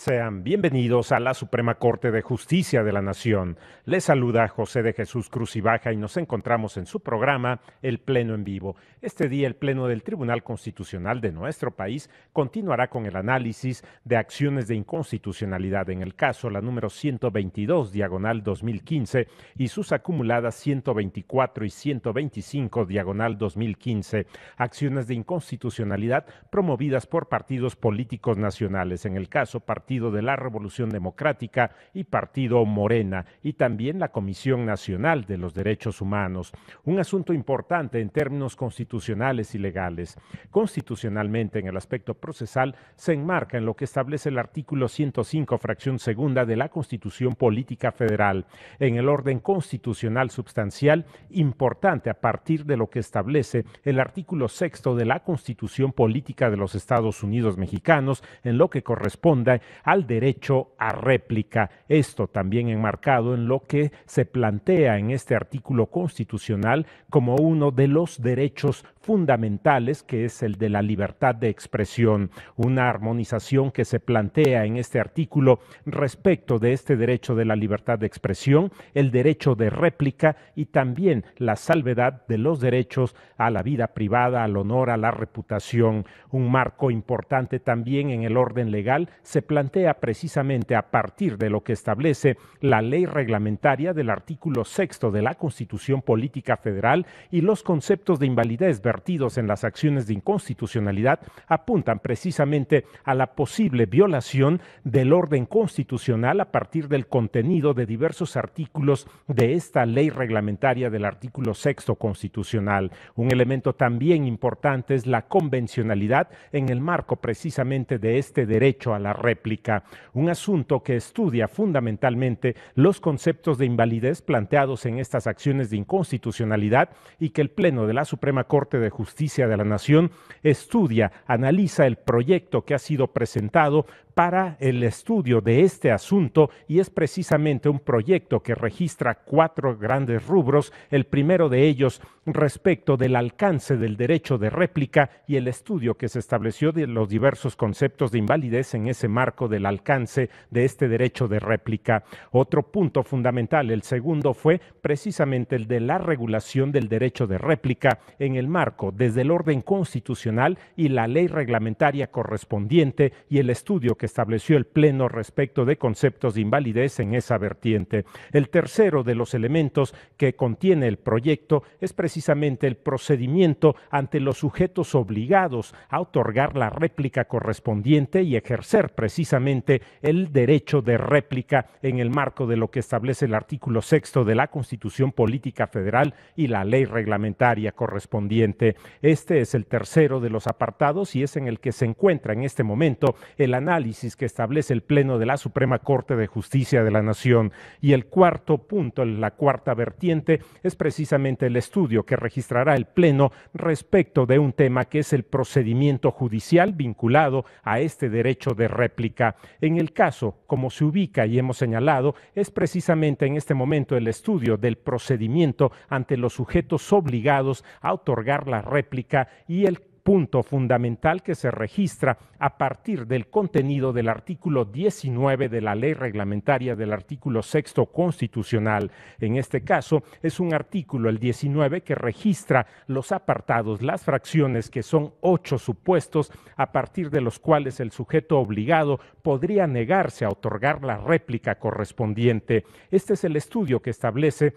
Sean bienvenidos a la Suprema Corte de Justicia de la Nación. Les saluda José de Jesús Cruz y Baja y nos encontramos en su programa El Pleno en Vivo. Este día el Pleno del Tribunal Constitucional de nuestro país continuará con el análisis de acciones de inconstitucionalidad en el caso la número 122, diagonal 2015, y sus acumuladas 124 y 125, diagonal 2015, acciones de inconstitucionalidad promovidas por partidos políticos nacionales, en el caso Partido de la Revolución Democrática y Partido Morena, y también la Comisión Nacional de los Derechos Humanos. Un asunto importante en términos constitucionales y legales. Constitucionalmente, en el aspecto procesal, se enmarca en lo que establece el artículo 105, fracción segunda de la Constitución Política Federal. En el orden constitucional substancial, importante a partir de lo que establece el artículo sexto de la Constitución Política de los Estados Unidos Mexicanos, en lo que corresponde al derecho a réplica. Esto también enmarcado en lo que se plantea en este artículo constitucional como uno de los derechos fundamentales, que es el de la libertad de expresión. Una armonización que se plantea en este artículo respecto de este derecho de la libertad de expresión, el derecho de réplica y también la salvedad de los derechos a la vida privada, al honor, a la reputación. Un marco importante también en el orden legal se plantea precisamente a partir de lo que establece la ley reglamentaria del artículo sexto de la Constitución Política Federal, y los conceptos de invalidez vertidos en las acciones de inconstitucionalidad apuntan precisamente a la posible violación del orden constitucional a partir del contenido de diversos artículos de esta ley reglamentaria del artículo sexto constitucional. Un elemento también importante es la convencionalidad en el marco precisamente de este derecho a la réplica, un asunto que estudia fundamentalmente los conceptos de invalidez planteados en estas acciones de inconstitucionalidad y que el Pleno de la Suprema Corte de Justicia de la Nación estudia, analiza el proyecto que ha sido presentado para el estudio de este asunto, y es precisamente un proyecto que registra 4 grandes rubros. El primero de ellos respecto del alcance del derecho de réplica y el estudio que se estableció de los diversos conceptos de invalidez en ese marco del alcance de este derecho de réplica. Otro punto fundamental, el segundo, fue precisamente el de la regulación del derecho de réplica en el marco desde el orden constitucional y la ley reglamentaria correspondiente, y el estudio que estableció el Pleno respecto de conceptos de invalidez en esa vertiente. El tercero de los elementos que contiene el proyecto es precisamente el procedimiento ante los sujetos obligados a otorgar la réplica correspondiente y ejercer precisamente el derecho de réplica en el marco de lo que establece el artículo sexto de la Constitución Política Federal y la ley reglamentaria correspondiente. Este es el tercero de los apartados y es en el que se encuentra en este momento el análisis que establece el Pleno de la Suprema Corte de Justicia de la Nación. Y el cuarto punto, la cuarta vertiente, es precisamente el estudio que registrará el Pleno respecto de un tema que es el procedimiento judicial vinculado a este derecho de réplica. En el caso, como se ubica y hemos señalado, es precisamente en este momento el estudio del procedimiento ante los sujetos obligados a otorgar la réplica, y el punto fundamental que se registra a partir del contenido del artículo 19 de la ley reglamentaria del artículo sexto constitucional. En este caso es un artículo, el 19, que registra los apartados, las fracciones, que son 8 supuestos a partir de los cuales el sujeto obligado podría negarse a otorgar la réplica correspondiente. Este es el estudio que establece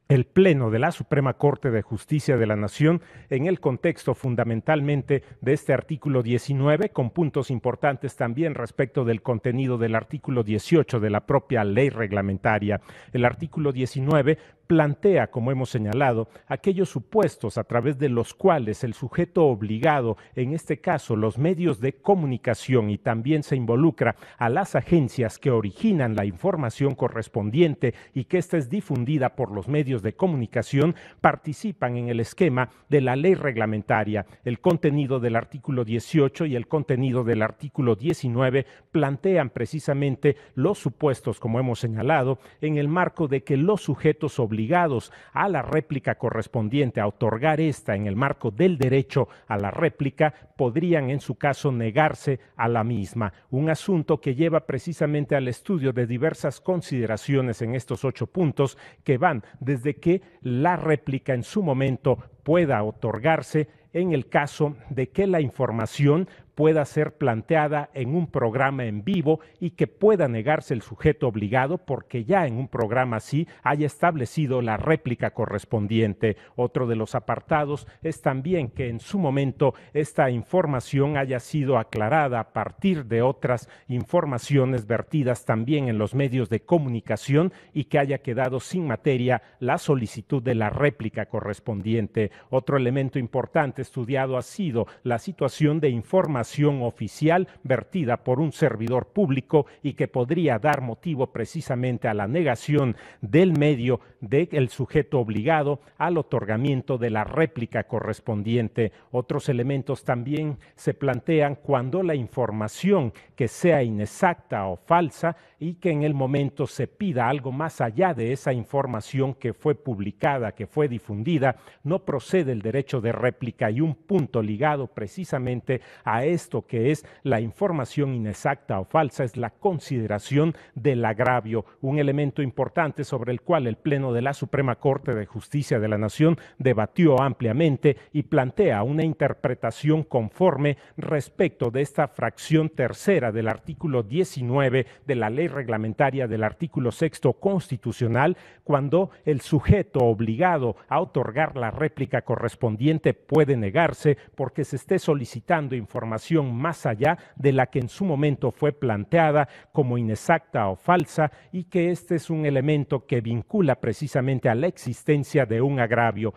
el Pleno de la Suprema Corte de Justicia de la Nación en el contexto fundamentalmente de este artículo 19, con puntos importantes también respecto del contenido del artículo 18 de la propia ley reglamentaria. El artículo 19 plantea, como hemos señalado, aquellos supuestos a través de los cuales el sujeto obligado, en este caso los medios de comunicación, y también se involucra a las agencias que originan la información correspondiente y que ésta es difundida por los medios de comunicación, participan en el esquema de la ley reglamentaria. El contenido del artículo 18 y el contenido del artículo 19 plantean precisamente los supuestos, como hemos señalado, en el marco de que los sujetos obligados obligados a la réplica correspondiente, a otorgar esta en el marco del derecho a la réplica, podrían en su caso negarse a la misma. Un asunto que lleva precisamente al estudio de diversas consideraciones en estos 8 puntos que van desde que la réplica en su momento pueda otorgarse en el caso de que la información pueda ser planteada en un programa en vivo y que pueda negarse el sujeto obligado porque ya en un programa así haya establecido la réplica correspondiente. Otro de los apartados es también que en su momento esta información haya sido aclarada a partir de otras informaciones vertidas también en los medios de comunicación y que haya quedado sin materia la solicitud de la réplica correspondiente. Otro elemento importante estudiado ha sido la situación de información oficial vertida por un servidor público y que podría dar motivo precisamente a la negación del medio del sujeto obligado al otorgamiento de la réplica correspondiente. Otros elementos también se plantean cuando la información que sea inexacta o falsa y que en el momento se pida algo más allá de esa información que fue publicada, que fue difundida, no procede el derecho de réplica, y un punto ligado precisamente a esto que es la información inexacta o falsa es la consideración del agravio, un elemento importante sobre el cual el Pleno de la Suprema Corte de Justicia de la Nación debatió ampliamente y plantea una interpretación conforme respecto de esta fracción tercera del artículo 19 de la Ley Reglamentaria del artículo 6º constitucional, cuando el sujeto obligado a otorgar la réplica correspondiente puede negarse porque se esté solicitando información más allá de la que en su momento fue planteada como inexacta o falsa, y que este es un elemento que vincula precisamente a la existencia de un agravio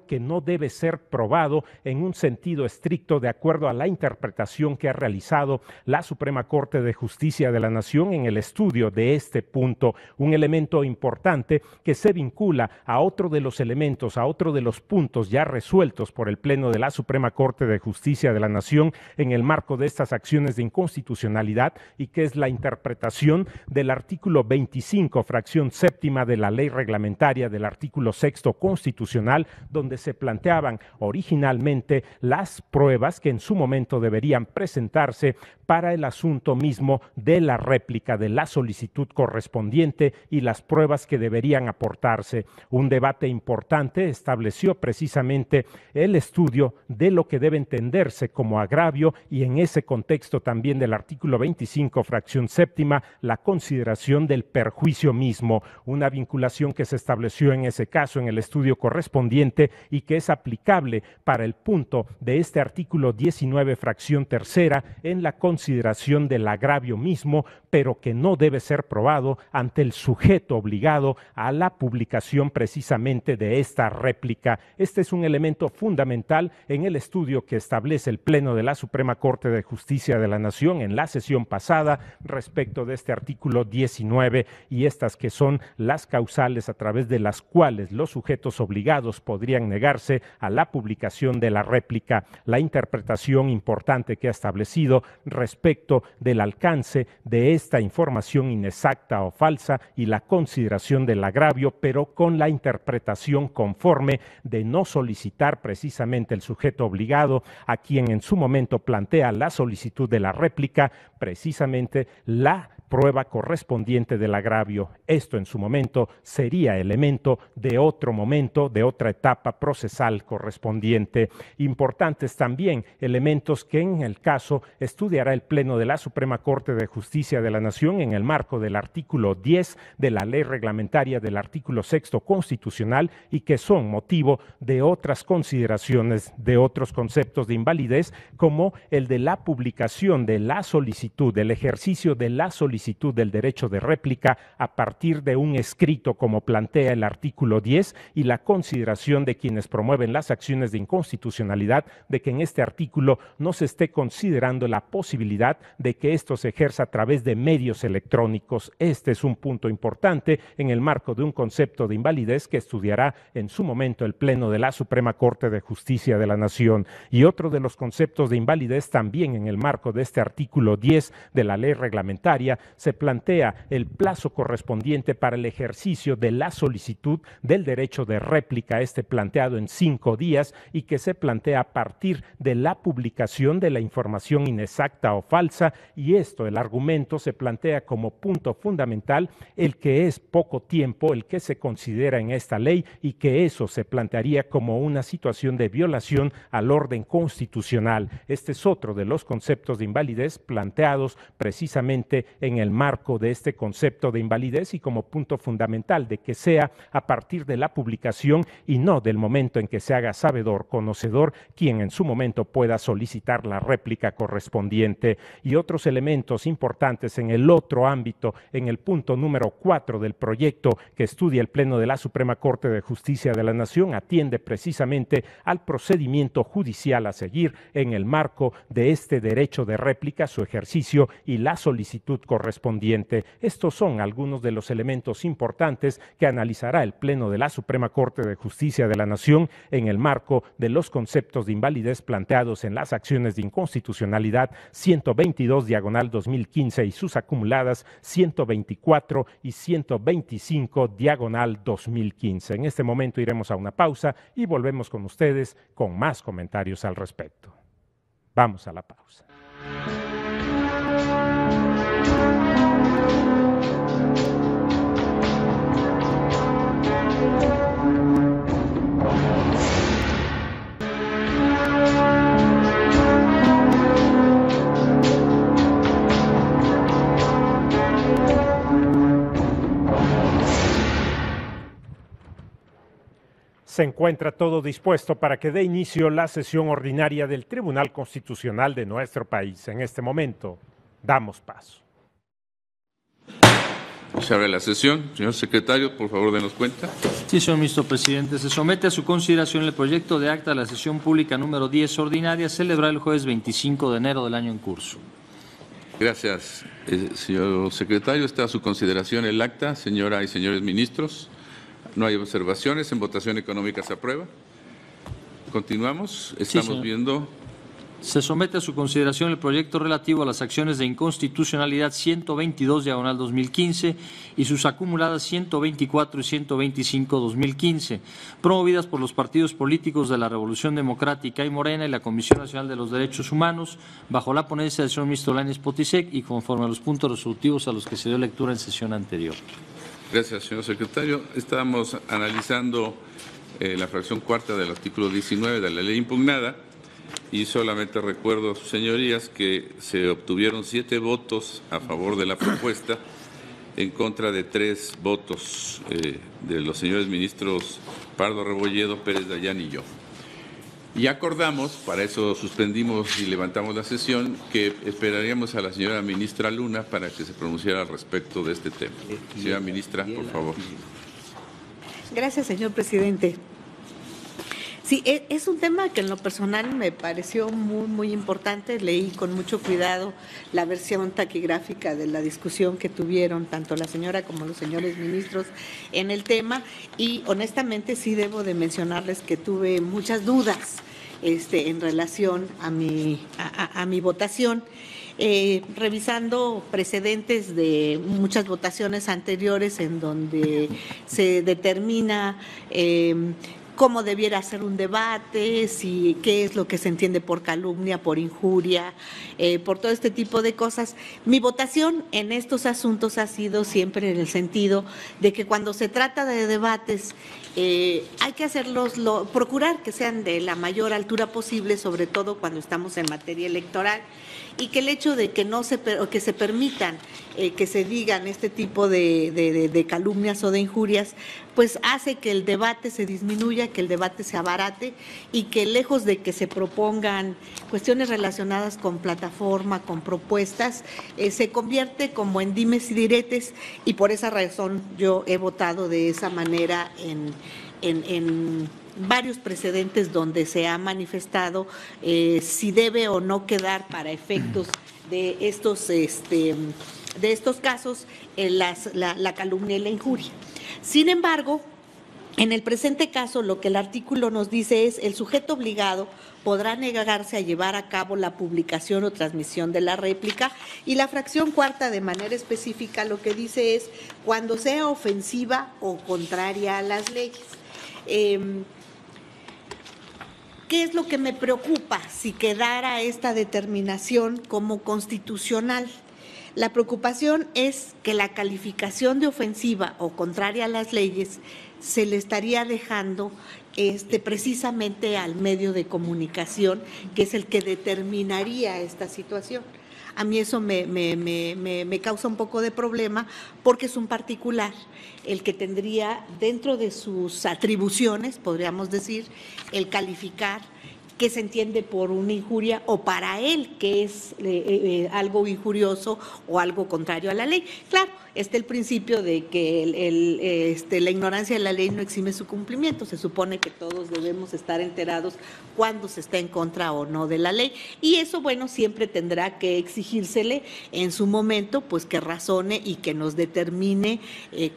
que no debe ser probado en un sentido estricto de acuerdo a la interpretación que ha realizado la Suprema Corte de Justicia de la Nación en el estudio de este punto. Un elemento importante que se vincula a otro de los elementos, a otro de los puntos ya resueltos por el Pleno de la Suprema Corte de Justicia de la Nación en el marco de estas acciones de inconstitucionalidad, y que es la interpretación del artículo 25, fracción séptima de la Ley Reglamentaria del artículo 6º constitucional, donde se planteaban originalmente las pruebas que en su momento deberían presentarse para el asunto mismo de la réplica de la solicitud correspondiente y las pruebas que deberían aportarse. Un debate importante estableció precisamente el estudio de lo que debe entenderse como agravio, y en ese contexto también del artículo 25, fracción séptima, la consideración del perjuicio mismo, una vinculación que se estableció en ese caso en el estudio correspondiente y que es aplicable para el punto de este artículo 19, fracción tercera, en la consideración del agravio mismo, pero que no debe ser probado ante el sujeto obligado a la publicación precisamente de esta réplica. Este es un elemento fundamental en el estudio que establece el Pleno de la Suprema Corte de Justicia de la Nación en la sesión pasada respecto de este artículo 19 y estas que son las causales a través de las cuales los sujetos obligados podrían negarse a la publicación de la réplica, la interpretación importante que ha establecido respecto del alcance de esta información inexacta o falsa y la consideración del agravio, pero con la interpretación conforme de no solicitar precisamente el sujeto obligado a quien en su momento plantea la solicitud de la réplica precisamente la prueba correspondiente del agravio. Esto en su momento sería elemento de otro momento, de otra etapa procesal correspondiente. Importantes también elementos que en el caso estudiará el Pleno de la Suprema Corte de Justicia de la Nación en el marco del artículo 10 de la Ley Reglamentaria del artículo 6º constitucional y que son motivo de otras consideraciones, de otros conceptos de invalidez, como el de la publicación de la solicitud, del ejercicio de la solicitud del derecho de réplica a partir de un escrito como plantea el artículo 10 y la consideración de quienes promueven las acciones de inconstitucionalidad de que en este artículo no se esté considerando la posibilidad de que esto se ejerza a través de medios electrónicos. Este es un punto importante en el marco de un concepto de invalidez que estudiará en su momento el Pleno de la Suprema Corte de Justicia de la Nación. Y otro de los conceptos de invalidez también en el marco de este artículo 10 de la Ley Reglamentaria se plantea el plazo correspondiente para el ejercicio de la solicitud del derecho de réplica, planteado en 5 días y que se plantea a partir de la publicación de la información inexacta o falsa, y el argumento se plantea como punto fundamental el que es poco tiempo el que se considera en esta ley y que eso se plantearía como una situación de violación al orden constitucional. Este es otro de los conceptos de invalidez planteados precisamente en el marco de este concepto de invalidez y como punto fundamental de que sea a partir de la publicación y no del momento en que se haga sabedor, conocedor, quien en su momento pueda solicitar la réplica correspondiente. Y otros elementos importantes en el otro ámbito, en el punto número 4 del proyecto que estudia el Pleno de la Suprema Corte de Justicia de la Nación, atiende precisamente al procedimiento judicial a seguir en el marco de este derecho de réplica, su ejercicio y la solicitud correspondiente. Estos son algunos de los elementos importantes que analizará el Pleno de la Suprema Corte de Justicia de la Nación en el marco de los conceptos de invalidez planteados en las acciones de inconstitucionalidad 122/2015 y sus acumuladas 124 y 125/2015. En este momento iremos a una pausa y volvemos con ustedes con más comentarios al respecto. Vamos a la pausa. Se encuentra todo dispuesto para que dé inicio la sesión ordinaria del Tribunal Constitucional de nuestro país. En este momento, damos paso. Se abre la sesión. Señor secretario, por favor, denos cuenta. Sí, señor ministro presidente. Se somete a su consideración el proyecto de acta de la sesión pública número 10 ordinaria, celebrada el jueves 25 de enero del año en curso. Gracias, señor secretario. Está a su consideración el acta, señora y señores ministros. No hay observaciones. En votación económica se aprueba. Continuamos. Estamos viendo. Se somete a su consideración el proyecto relativo a las acciones de inconstitucionalidad 122/2015 y sus acumuladas 124 y 125/2015, promovidas por los partidos políticos de la Revolución Democrática y Morena y la Comisión Nacional de los Derechos Humanos, bajo la ponencia del señor ministro Lainez Potisek y conforme a los puntos resolutivos a los que se dio lectura en sesión anterior. Gracias, señor secretario. Estábamos analizando la fracción cuarta del artículo 19 de la ley impugnada y solamente recuerdo a sus señorías que se obtuvieron 7 votos a favor de la propuesta, en contra de 3 votos de los señores ministros Pardo Rebolledo, Pérez Dayán y yo. Y acordamos, para eso suspendimos y levantamos la sesión, que esperaríamos a la señora ministra Luna para que se pronunciara al respecto de este tema. Señora ministra, por favor. Gracias, señor presidente. Sí, es un tema que en lo personal me pareció muy importante. Leí con mucho cuidado la versión taquigráfica de la discusión que tuvieron tanto la señora como los señores ministros en el tema y honestamente sí debo de mencionarles que tuve muchas dudas en relación a mi votación. Revisando precedentes de muchas votaciones anteriores en donde se determina cómo debiera ser un debate, qué es lo que se entiende por calumnia, por injuria, por todo este tipo de cosas. Mi votación en estos asuntos ha sido siempre en el sentido de que cuando se trata de debates hay que procurar que sean de la mayor altura posible, sobre todo cuando estamos en materia electoral, y que el hecho de que que se permitan que se digan este tipo de calumnias o de injurias, pues hace que el debate se disminuya, que el debate se abarate y que lejos de que se propongan cuestiones relacionadas con plataforma, con propuestas, se convierte como en dimes y diretes, y por esa razón yo he votado de esa manera en varios precedentes donde se ha manifestado si debe o no quedar para efectos de estos casos la calumnia y la injuria. Sin embargo, En el presente caso, lo que el artículo nos dice es: el sujeto obligado podrá negarse a llevar a cabo la publicación o transmisión de la réplica, y la fracción cuarta, de manera específica, lo que dice es cuando sea ofensiva o contraria a las leyes. ¿Qué es lo que me preocupa si quedara esta determinación como constitucional? La preocupación es que la calificación de ofensiva o contraria a las leyes se le estaría dejando precisamente al medio de comunicación, que es el que determinaría esta situación. A mí eso me causa un poco de problema, porque es un particular el que tendría dentro de sus atribuciones, podríamos decir, el calificar qué se entiende por una injuria, o para él que es algo injurioso o algo contrario a la ley. Claro, está el principio de que la ignorancia de la ley no exime su cumplimiento. Se supone que todos debemos estar enterados cuando se está en contra o no de la ley, y eso, bueno, siempre tendrá que exigírsele en su momento, pues que razone y que nos determine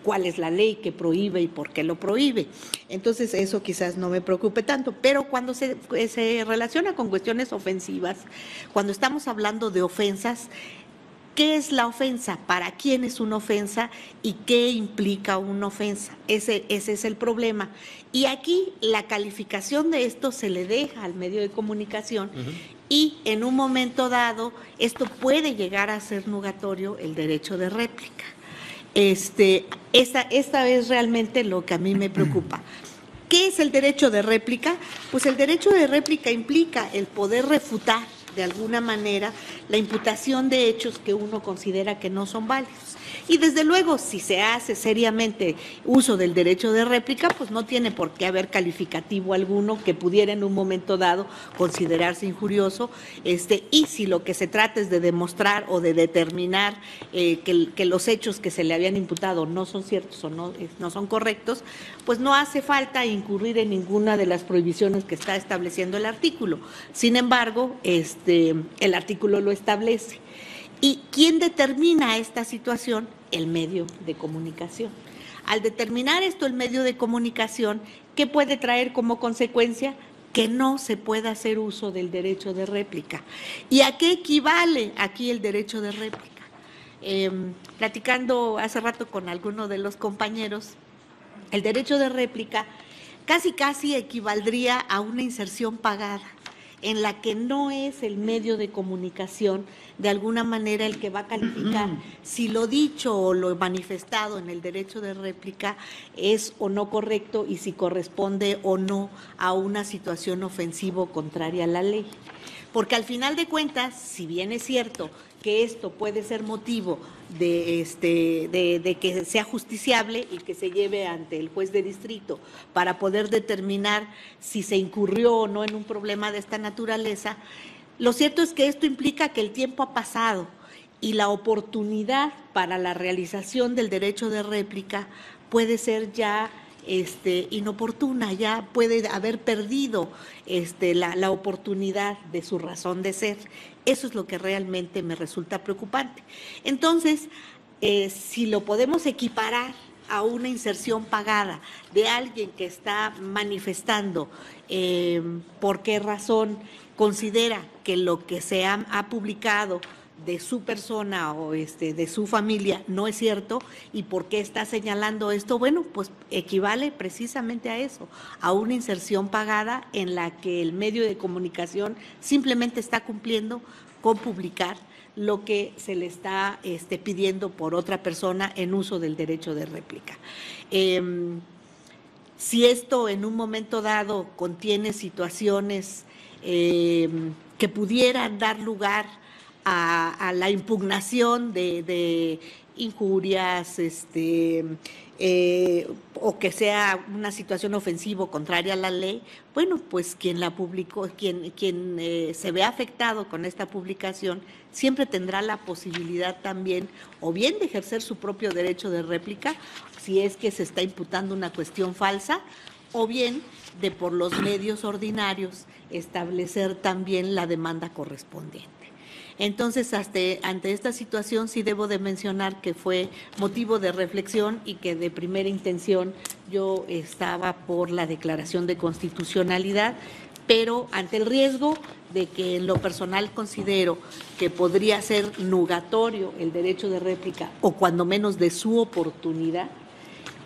cuál es la ley que prohíbe y por qué lo prohíbe. Entonces, eso quizás no me preocupe tanto, pero cuando se relaciona con cuestiones ofensivas, cuando estamos hablando de ofensas, ¿qué es la ofensa? ¿Para quién es una ofensa? ¿Y qué implica una ofensa? Ese es el problema. Y aquí la calificación de esto se le deja al medio de comunicación, y en un momento dado esto puede llegar a ser nugatorio el derecho de réplica. Esta es realmente lo que a mí me preocupa. ¿Qué es el derecho de réplica? Pues el derecho de réplica implica el poder refutar de alguna manera la imputación de hechos que uno considera que no son válidos. Y desde luego, si se hace seriamente uso del derecho de réplica, pues no tiene por qué haber calificativo alguno que pudiera en un momento dado considerarse injurioso, y si lo que se trata es de demostrar o de determinar que los hechos que se le habían imputado no son ciertos o no son correctos, pues no hace falta incurrir en ninguna de las prohibiciones que está estableciendo el artículo. Sin embargo, el artículo lo establece. ¿Y quién determina esta situación? El medio de comunicación. Al determinar esto el medio de comunicación, ¿qué puede traer como consecuencia? Que no se pueda hacer uso del derecho de réplica. ¿Y a qué equivale aquí el derecho de réplica? Platicando hace rato con alguno de los compañeros, el derecho de réplica casi equivaldría a una inserción pagada, en la que no es el medio de comunicación de alguna manera el que va a calificar si lo dicho o lo manifestado en el derecho de réplica es o no correcto, y si corresponde o no a una situación ofensiva o contraria a la ley. Porque al final de cuentas, si bien es cierto que esto puede ser motivo de que sea justiciable y que se lleve ante el juez de distrito para poder determinar si se incurrió o no en un problema de esta naturaleza, lo cierto es que esto implica que el tiempo ha pasado y la oportunidad para la realización del derecho de réplica puede ser ya inoportuna, ya puede haber perdido la oportunidad de su razón de ser. Eso es lo que realmente me resulta preocupante. Entonces, si lo podemos equiparar a una inserción pagada de alguien que está manifestando por qué razón considera que lo que se ha publicado de su persona o de su familia no es cierto, y por qué está señalando esto, bueno, pues equivale precisamente a eso, a una inserción pagada en la que el medio de comunicación simplemente está cumpliendo con publicar lo que se le está pidiendo por otra persona en uso del derecho de réplica. Si esto en un momento dado contiene situaciones que pudieran dar lugar a la impugnación de injurias, o que sea una situación ofensiva o contraria a la ley, bueno, pues quien la publicó, quien se ve afectado con esta publicación, siempre tendrá la posibilidad también, o bien de ejercer su propio derecho de réplica, si es que se está imputando una cuestión falsa, o bien de por los medios ordinarios establecer también la demanda correspondiente. Entonces, ante esta situación sí debo de mencionar que fue motivo de reflexión y que de primera intención yo estaba por la declaración de constitucionalidad, pero ante el riesgo de que en lo personal considero que podría ser nugatorio el derecho de réplica o cuando menos de su oportunidad,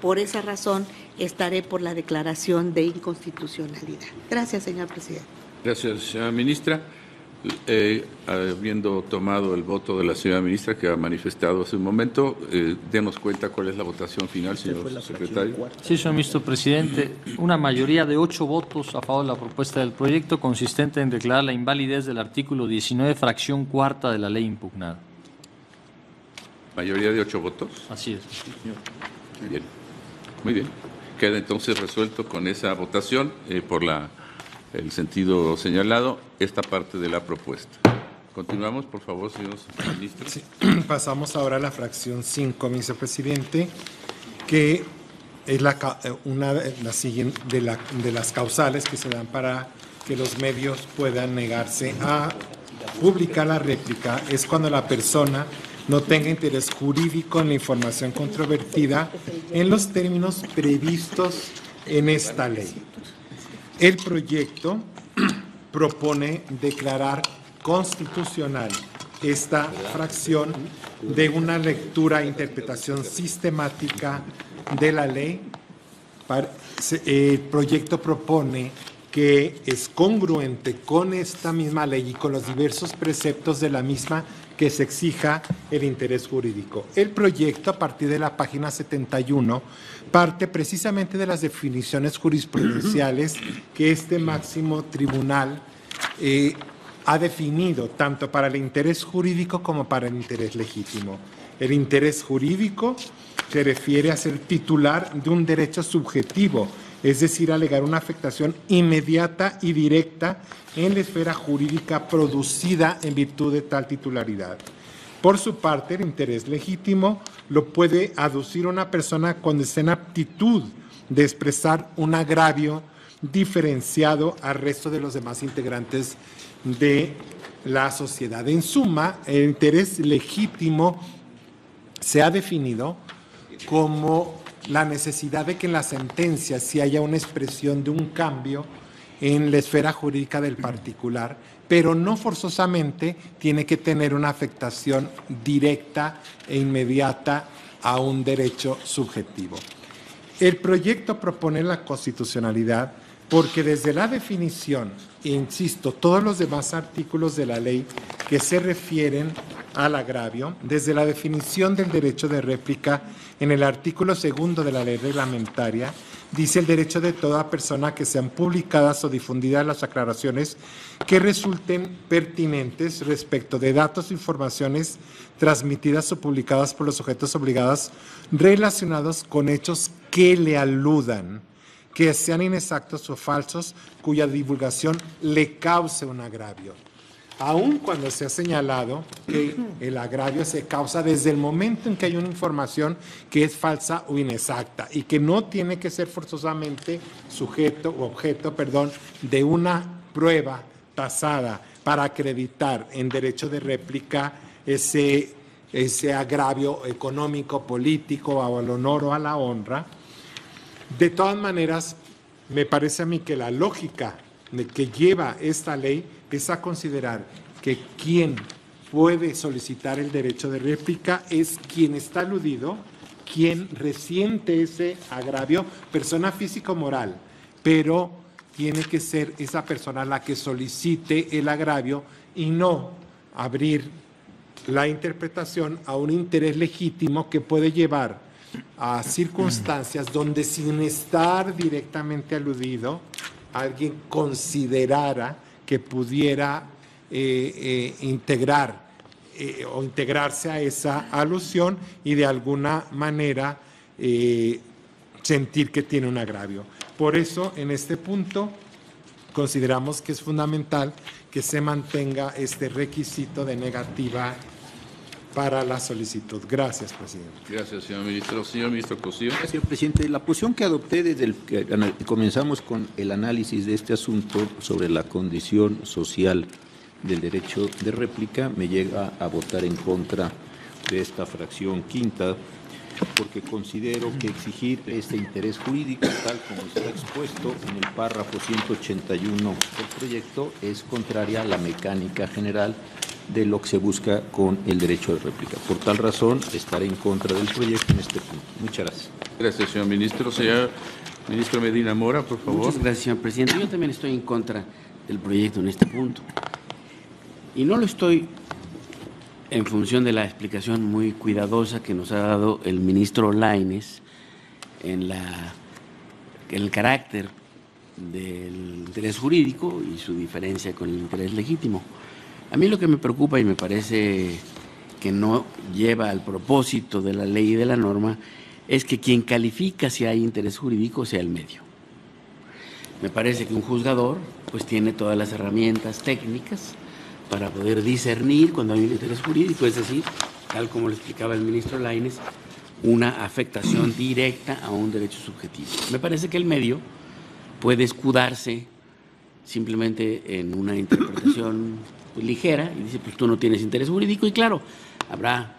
por esa razón estaré por la declaración de inconstitucionalidad. Gracias, señor presidente. Gracias, señora ministra. Habiendo tomado el voto de la señora ministra que ha manifestado hace un momento, denos cuenta cuál es la votación final, señor secretario. Sí, señor ministro presidente. Una mayoría de 8 votos a favor de la propuesta del proyecto, consistente en declarar la invalidez del artículo 19, fracción cuarta de la ley impugnada. ¿Mayoría de 8 votos? Así es. Bien, muy bien. Queda entonces resuelto con esa votación por el sentido señalado esta parte de la propuesta. Continuamos, por favor, señor ministro. Sí. Pasamos ahora a la fracción 5, vicepresidente, que es una de las causales que se dan para que los medios puedan negarse a publicar la réplica. Es cuando la persona no tenga interés jurídico en la información controvertida en los términos previstos en esta ley. El proyecto propone declarar constitucional esta fracción de una lectura e interpretación sistemática de la ley. El proyecto propone que es congruente con esta misma ley y con los diversos preceptos de la misma que se exija el interés jurídico. El proyecto, a partir de la página 71, parte precisamente de las definiciones jurisprudenciales que este máximo tribunal ha definido, tanto para el interés jurídico como para el interés legítimo. El interés jurídico se refiere a ser titular de un derecho subjetivo, es decir, alegar una afectación inmediata y directa en la esfera jurídica producida en virtud de tal titularidad. Por su parte, el interés legítimo lo puede aducir una persona cuando esté en aptitud de expresar un agravio diferenciado al resto de los demás integrantes de la sociedad. En suma, el interés legítimo se ha definido como la necesidad de que en la sentencia sí haya una expresión de un cambio en la esfera jurídica del particular, pero no forzosamente tiene que tener una afectación directa e inmediata a un derecho subjetivo. El proyecto propone la constitucionalidad porque desde la definición, e insisto, todos los demás artículos de la ley que se refieren al agravio, desde la definición del derecho de réplica en el artículo 2 de la ley reglamentaria, dice el derecho de toda persona que sean publicadas o difundidas las aclaraciones que resulten pertinentes respecto de datos o informaciones transmitidas o publicadas por los sujetos obligados relacionados con hechos que le aludan, que sean inexactos o falsos, cuya divulgación le cause un agravio. Aun cuando se ha señalado que el agravio se causa desde el momento en que hay una información que es falsa o inexacta y que no tiene que ser forzosamente objeto de una prueba tasada para acreditar en derecho de réplica ese agravio económico, político, al honor o a la honra. De todas maneras, me parece a mí que la lógica que lleva esta ley es a considerar que quien puede solicitar el derecho de réplica es quien está aludido, quien resiente ese agravio, persona física o moral, pero tiene que ser esa persona la que solicite el agravio y no abrir la interpretación a un interés legítimo que puede llevar a circunstancias donde, sin estar directamente aludido, alguien considerara que pudiera integrarse a esa alusión y de alguna manera sentir que tiene un agravio. Por eso, en este punto, consideramos que es fundamental que se mantenga este requisito de negativa para la solicitud. Gracias, presidente. Gracias, señor ministro. Señor ministro Cosío. Gracias, señor presidente. La posición que adopté desde que comenzamos con el análisis de este asunto sobre la condición social del derecho de réplica me lleva a votar en contra de esta fracción quinta, porque considero que exigir este interés jurídico, tal como está expuesto en el párrafo 181 del proyecto, es contraria a la mecánica general de lo que se busca con el derecho de réplica. Por tal razón, estaré en contra del proyecto en este punto. Muchas gracias. Gracias, señor ministro. Señor ministro Medina Mora, por favor. Muchas gracias, señor presidente. Yo también estoy en contra del proyecto en este punto. Y no lo estoy en función de la explicación muy cuidadosa que nos ha dado el ministro Lainez en el carácter del interés jurídico y su diferencia con el interés legítimo. A mí lo que me preocupa y me parece que no lleva al propósito de la ley y de la norma es que quien califica si hay interés jurídico sea el medio. Me parece que un juzgador pues tiene todas las herramientas técnicas para poder discernir cuando hay un interés jurídico, es decir, tal como lo explicaba el ministro Lainez, una afectación directa a un derecho subjetivo. Me parece que el medio puede escudarse simplemente en una interpretación ligera y dice, pues tú no tienes interés jurídico, y claro, habrá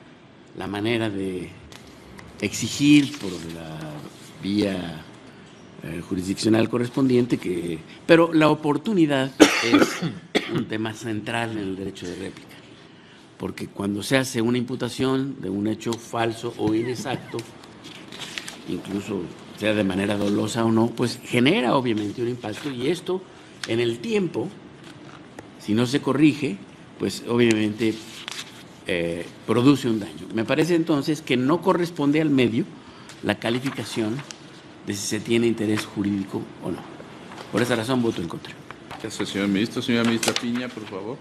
la manera de exigir por la vía jurisdiccional correspondiente, pero la oportunidad es un tema central en el derecho de réplica, porque cuando se hace una imputación de un hecho falso o inexacto, incluso sea de manera dolosa o no, pues genera obviamente un impacto, y esto en el tiempo, si no se corrige, pues obviamente produce un daño. Me parece entonces que no corresponde al medio la calificación de si se tiene interés jurídico o no. Por esa razón voto en contra. Gracias, señor ministro. Señora ministra Piña, por favor.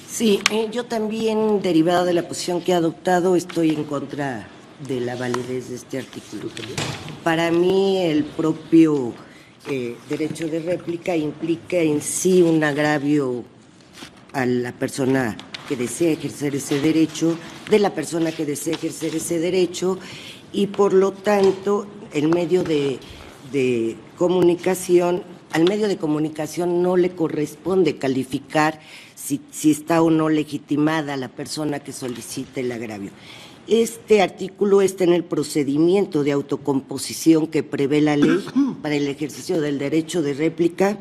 Sí, yo también, derivado de la posición que he adoptado, estoy en contra de la validez de este artículo. Para mí, el propio derecho de réplica implica en sí un agravio a la persona que desea ejercer ese derecho, de la persona que desea ejercer ese derecho, y por lo tanto el medio de comunicación, al medio de comunicación no le corresponde calificar si está o no legitimada la persona que solicite el agravio. Este artículo está en el procedimiento de autocomposición que prevé la ley para el ejercicio del derecho de réplica,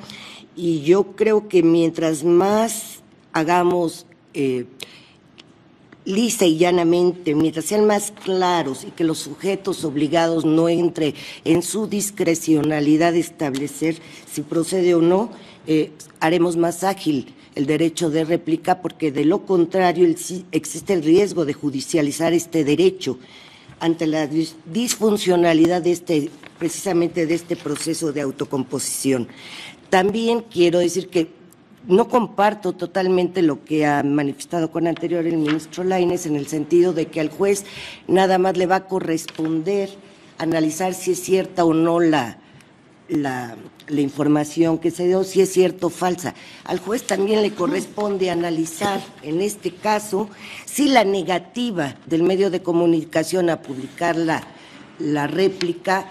y yo creo que mientras más hagamos lisa y llanamente, mientras sean más claros y que los sujetos obligados no entre en su discrecionalidad de establecer si procede o no, haremos más ágil el derecho de réplica, porque de lo contrario existe el riesgo de judicializar este derecho ante la disfuncionalidad de precisamente de este proceso de autocomposición. También quiero decir que no comparto totalmente lo que ha manifestado con anterior el ministro Lainez, en el sentido de que al juez nada más le va a corresponder analizar si es cierta o no la información que se dio, si es cierta o falsa. Al juez también le corresponde analizar, en este caso, si la negativa del medio de comunicación a publicar la réplica,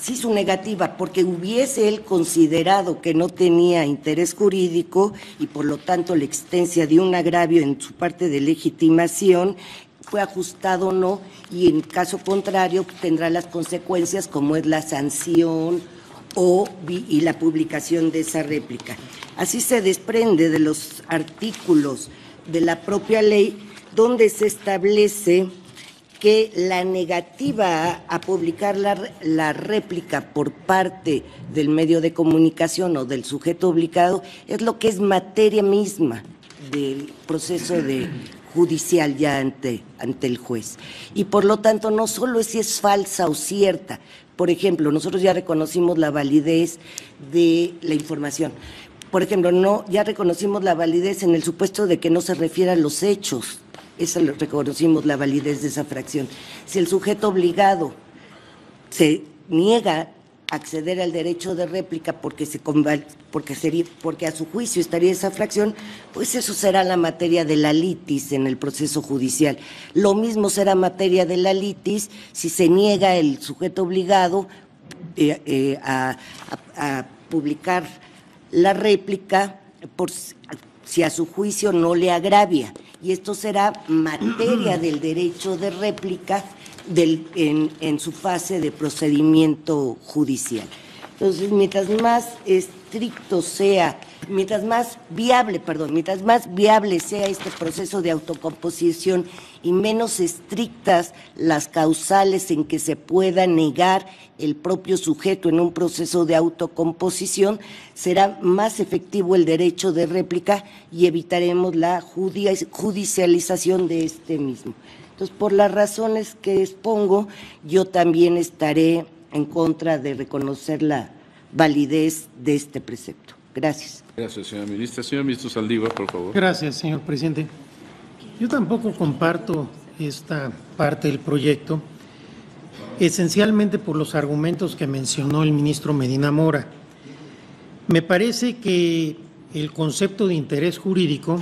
si su negativa, porque hubiese él considerado que no tenía interés jurídico y por lo tanto la existencia de un agravio en su parte de legitimación, fue ajustado o no, y en caso contrario tendrá las consecuencias como es la sanción y la publicación de esa réplica. Así se desprende de los artículos de la propia ley, donde se establece que la negativa a publicar la réplica por parte del medio de comunicación o del sujeto obligado es lo que es materia misma del proceso judicial ya ante el juez. Y por lo tanto no solo es si es falsa o cierta. Por ejemplo, nosotros ya reconocimos la validez de la información. Por ejemplo, ya reconocimos la validez en el supuesto de que no se refiere a los hechos. Eso lo reconocimos, la validez de esa fracción. Si el sujeto obligado se niega a acceder al derecho de réplica porque a su juicio estaría esa fracción, pues eso será la materia de la litis en el proceso judicial. Lo mismo será materia de la litis si se niega el sujeto obligado a publicar la réplica si a su juicio no le agravia, y esto será materia del derecho de réplica en su fase de procedimiento judicial. Entonces, mientras más estricto sea, mientras más viable sea este proceso de autocomposición y menos estrictas las causales en que se pueda negar el propio sujeto en un proceso de autocomposición, será más efectivo el derecho de réplica y evitaremos la judicialización de este mismo. Entonces, por las razones que expongo, yo también estaré en contra de reconocer la validez de este precepto. Gracias. Gracias, señora ministra. Señor ministro Saldívar, por favor. Gracias, señor presidente. Yo tampoco comparto esta parte del proyecto, esencialmente por los argumentos que mencionó el ministro Medina Mora. Me parece que el concepto de interés jurídico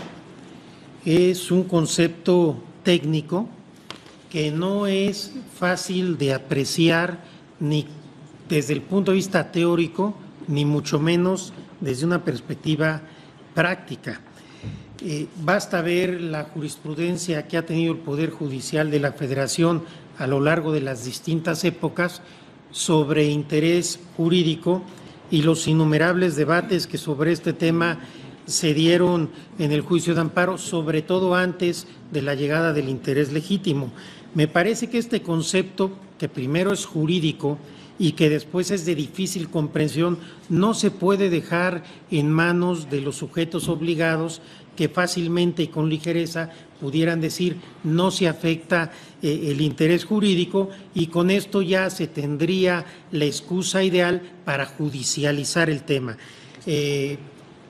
es un concepto técnico que no es fácil de apreciar ni desde el punto de vista teórico, ni mucho menos desde una perspectiva práctica. Basta ver la jurisprudencia que ha tenido el Poder Judicial de la Federación a lo largo de las distintas épocas sobre interés jurídico y los innumerables debates que sobre este tema se dieron en el juicio de amparo, sobre todo antes de la llegada del interés legítimo. Me parece que este concepto, que primero es jurídico y que después es de difícil comprensión, no se puede dejar en manos de los sujetos obligados que fácilmente y con ligereza pudieran decir no se afecta el interés jurídico, y con esto ya se tendría la excusa ideal para judicializar el tema.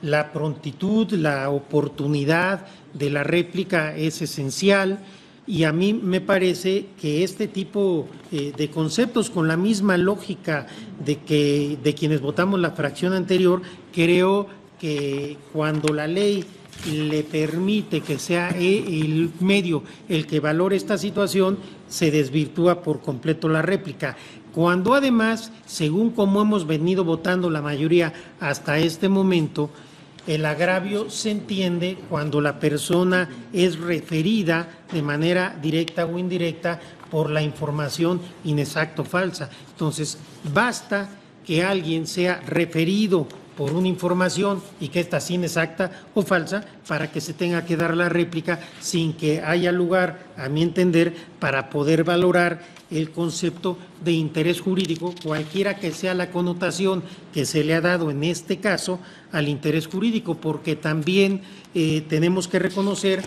La prontitud, la oportunidad de la réplica es esencial, y a mí me parece que este tipo de conceptos, con la misma lógica de quienes votamos la fracción anterior, creo que cuando la ley le permite que sea el medio el que valore esta situación, se desvirtúa por completo la réplica. Cuando además, según como hemos venido votando la mayoría hasta este momento, el agravio se entiende cuando la persona es referida de manera directa o indirecta por la información inexacta o falsa. Entonces, basta que alguien sea referido por una información y que ésta sea inexacta o falsa para que se tenga que dar la réplica, sin que haya lugar, a mi entender, para poder valorar el concepto de interés jurídico, cualquiera que sea la connotación que se le ha dado en este caso al interés jurídico, porque también tenemos que reconocer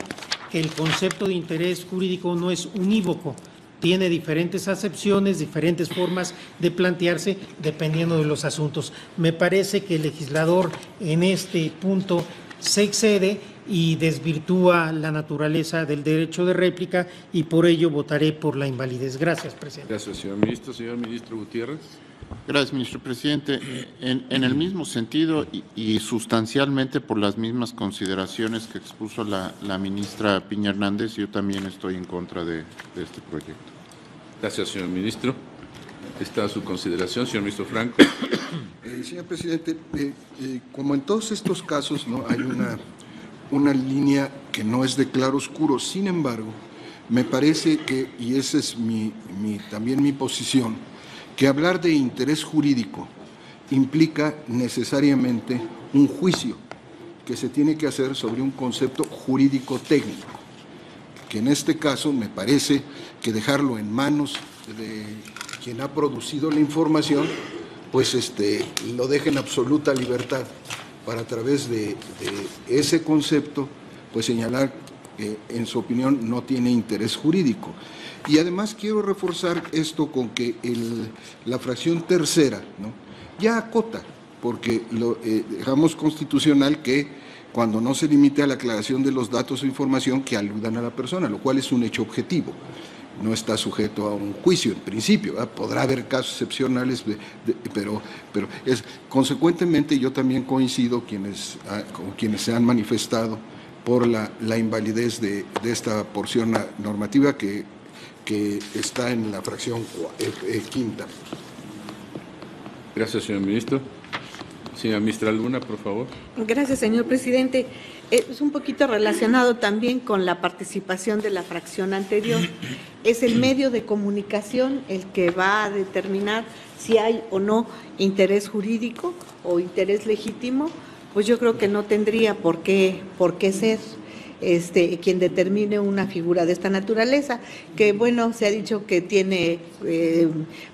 que el concepto de interés jurídico no es unívoco, tiene diferentes acepciones, diferentes formas de plantearse dependiendo de los asuntos. Me parece que el legislador en este punto se excede y desvirtúa la naturaleza del derecho de réplica, y por ello votaré por la invalidez. Gracias, presidente. Gracias, señor ministro. Señor ministro Gutiérrez. Gracias, ministro presidente. En el mismo sentido y sustancialmente por las mismas consideraciones que expuso la ministra Piña Hernández, yo también estoy en contra de este proyecto. Gracias, señor ministro. Está a su consideración, señor ministro Franco. Señor presidente, como en todos estos casos, ¿no?, hay una línea que no es de claro oscuro. Sin embargo, me parece que, y esa es también mi posición, que hablar de interés jurídico implica necesariamente un juicio que se tiene que hacer sobre un concepto jurídico técnico, que en este caso me parece que dejarlo en manos de quien ha producido la información, pues lo deja en absoluta libertad para, a través de ese concepto, pues señalar que en su opinión no tiene interés jurídico. Y además quiero reforzar esto con que la fracción tercera, ¿no?, ya acota, porque dejamos constitucional que cuando no se limite a la aclaración de los datos o información que aludan a la persona, lo cual es un hecho objetivo, no está sujeto a un juicio en principio, ¿verdad? Podrá haber casos excepcionales, pero consecuentemente yo también coincido con quienes se han manifestado por la invalidez de esta porción normativa que está en la fracción quinta. Gracias, señor ministro. Señora ministra Luna, por favor. Gracias, señor presidente. Es un poquito relacionado también con la participación de la fracción anterior. Es el medio de comunicación el que va a determinar si hay o no interés jurídico o interés legítimo. Pues yo creo que no tendría por qué ser quien determine una figura de esta naturaleza, que bueno, se ha dicho que tiene